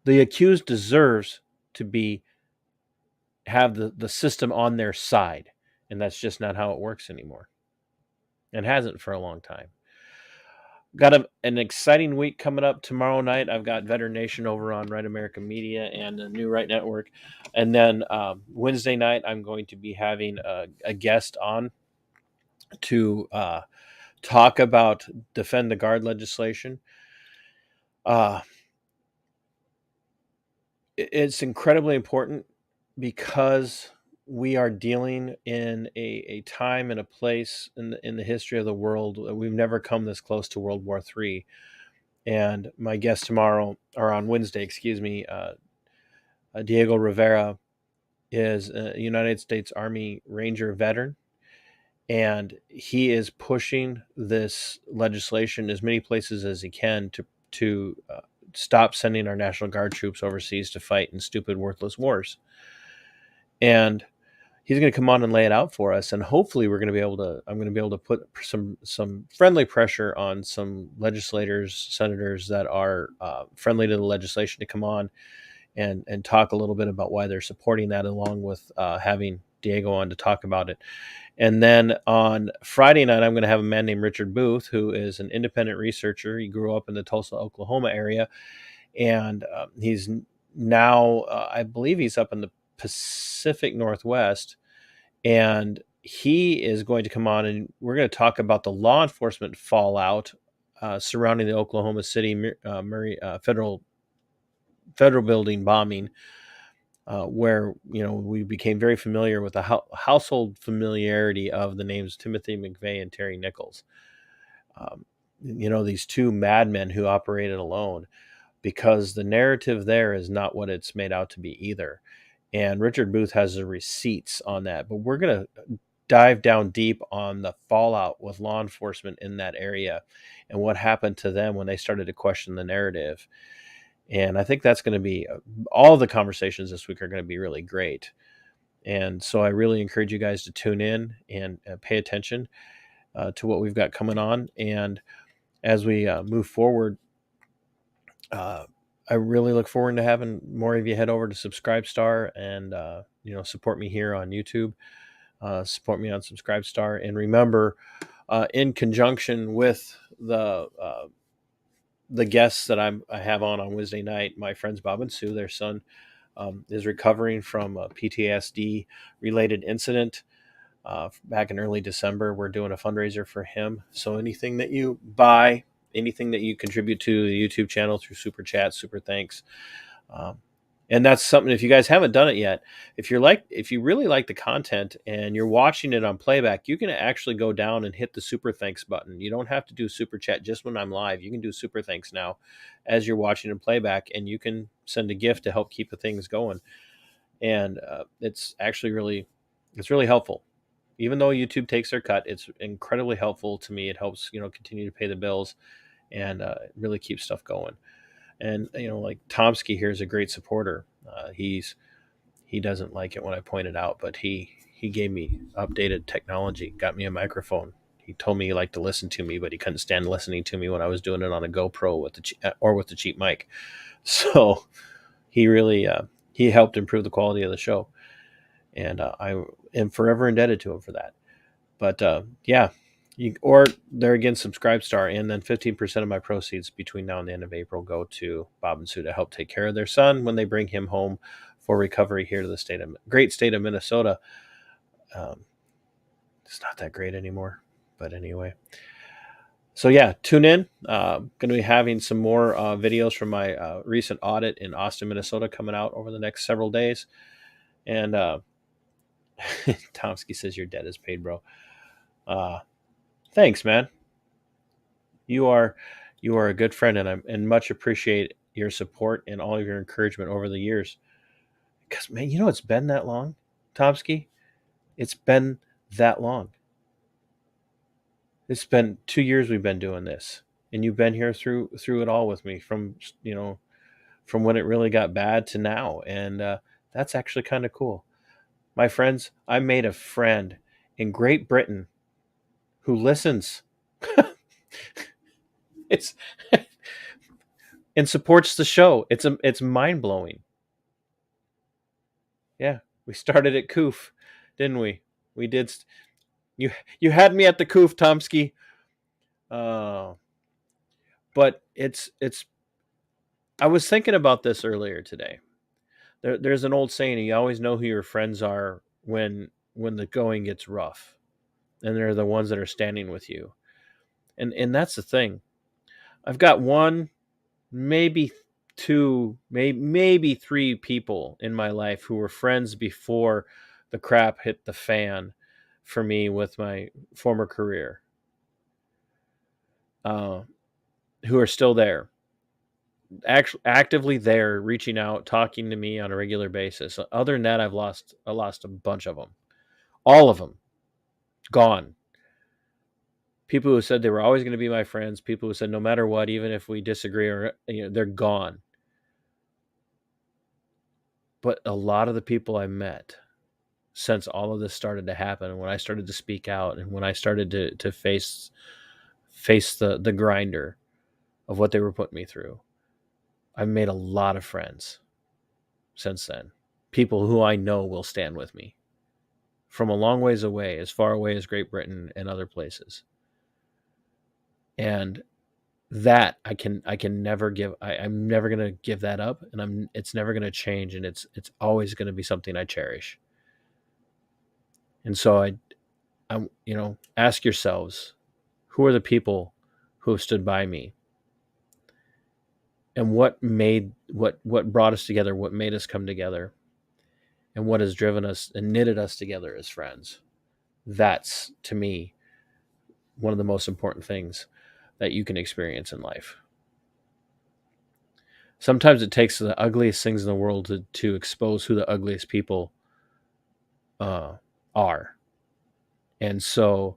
The accused deserves to have the system on their side, and that's just not how it works anymore, and hasn't for a long time. Got an exciting week coming up tomorrow night. I've got Veteran Nation over on Right American Media and the New Right Network. And then Wednesday night, I'm going to be having a guest on to talk about Defend the Guard legislation. It's incredibly important because we are dealing in a time and a place in the history of the world. We've never come this close to World War III. And my guest tomorrow, or on Wednesday, Diego Rivera, is a United States Army Ranger veteran. And he is pushing this legislation as many places as he can to stop sending our National Guard troops overseas to fight in stupid, worthless wars. And he's going to come on and lay it out for us, and hopefully I'm going to be able to put some friendly pressure on some legislators, senators that are friendly to the legislation to come on and talk a little bit about why they're supporting that, along with having Diego on to talk about it. And then on Friday night, I'm going to have a man named Richard Booth, who is an independent researcher. He grew up in the Tulsa, Oklahoma area, and he's now, I believe he's up in the Pacific Northwest, and he is going to come on and we're going to talk about the law enforcement fallout surrounding the Oklahoma City federal building bombing, where we became very familiar with the household familiarity of the names Timothy McVeigh and Terry Nichols. These two madmen who operated alone, because the narrative there is not what it's made out to be either. And Richard Booth has the receipts on that. But we're going to dive down deep on the fallout with law enforcement in that area and what happened to them when they started to question the narrative. And I think that's going to be, all the conversations this week are going to be really great. And so I really encourage you guys to tune in and pay attention to what we've got coming on. And as we move forward, I really look forward to having more of you head over to Subscribestar and, support me here on YouTube, support me on Subscribestar. And remember, in conjunction with the guests that I have on Wednesday night, my friends Bob and Sue, their son, is recovering from a PTSD related incident back in early December. We're doing a fundraiser for him. So anything that you buy, anything that you contribute to the YouTube channel through Super Chat, Super Thanks. And that's something, if you guys haven't done it yet, if you really like the content and you're watching it on playback, you can actually go down and hit the Super Thanks button. You don't have to do Super Chat just when I'm live. You can do Super Thanks now as you're watching in playback, and you can send a gift to help keep the things going. And it's actually really helpful. even though YouTube takes their cut, it's incredibly helpful to me. It helps, continue to pay the bills, and it really keeps stuff going. And, like Tomsky here is a great supporter. He doesn't like it when I point it out, but he gave me updated technology, got me a microphone. He told me he liked to listen to me, but he couldn't stand listening to me when I was doing it on a GoPro with the cheap mic. So he really he helped improve the quality of the show, and I am forever indebted to him for that. But or there again, Subscribestar, and then 15% of my proceeds between now and the end of April go to Bob and Sue to help take care of their son when they bring him home for recovery here to the great state of Minnesota. It's not that great anymore, but anyway. So yeah, tune in. Going to be having some more videos from my recent audit in Austin, Minnesota coming out over the next several days. And Tomsky says your debt is paid, bro. Thanks, man. You are a good friend, and much appreciate your support and all of your encouragement over the years. Because, man, it's been that long, Tomsky. It's been that long. It's been 2 years we've been doing this, and you've been here through it all with me from when it really got bad to now, and that's actually kind of cool. My friends, I made a friend in Great Britain who listens. It's and supports the show. It's mind-blowing. Yeah, we started at Koof, didn't we? We did. You had me at the Koof, Tomsky. But it's. I was thinking about this earlier today. There's an old saying: you always know who your friends are when the going gets rough, and they're the ones that are standing with you. And that's the thing. I've got one, maybe two, maybe three people in my life who were friends before the crap hit the fan for me with my former career, who are still there, actively there, reaching out, talking to me on a regular basis. Other than that, I lost a bunch of them, all of them, gone. People who said they were always going to be my friends, people who said no matter what, even if we disagree, or they're gone. But a lot of the people I met since all of this started to happen, when I started to speak out, and when I started to face the grinder of what they were putting me through, I've made a lot of friends since then. People who I know will stand with me from a long ways away, as far away as Great Britain and other places. And that I can never give. I'm never going to give that up, and it's never going to change, and it's always going to be something I cherish. And so I'm ask yourselves, who are the people who have stood by me, and what brought us together, what made us come together, and what has driven us and knitted us together as friends. That's, to me, one of the most important things that you can experience in life. Sometimes it takes the ugliest things in the world to expose who the ugliest people are. And so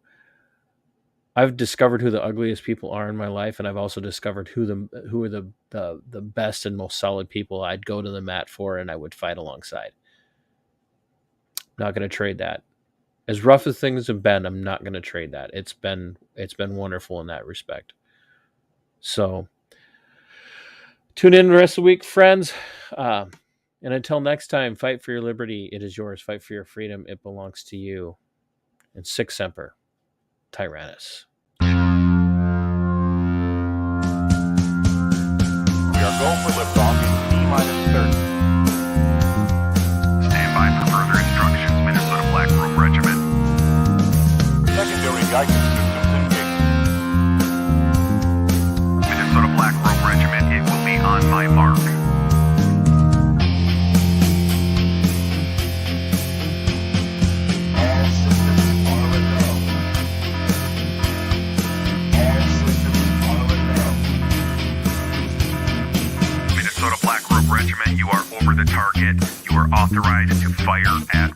I've discovered who the ugliest people are in my life, and I've also discovered who are the best and most solid people I'd go to the mat for and I would fight alongside. Not going to trade that. As rough as things have been, I'm not going to trade that. It's been wonderful in that respect. So tune in the rest of the week, friends. And until next time, fight for your liberty. It is yours. Fight for your freedom. It belongs to you. And Sic Semper Tyrannis. We are going for liftoff in T-minus 30. Stand by for further instructions, Minnesota Black Robe Regiment. Secondary guidance systems engaged. Minnesota Black Robe Regiment, it will be on my mark. All systems are a go. All systems are a go. Minnesota Black Robe Regiment, you are over the target. You are authorized to fire at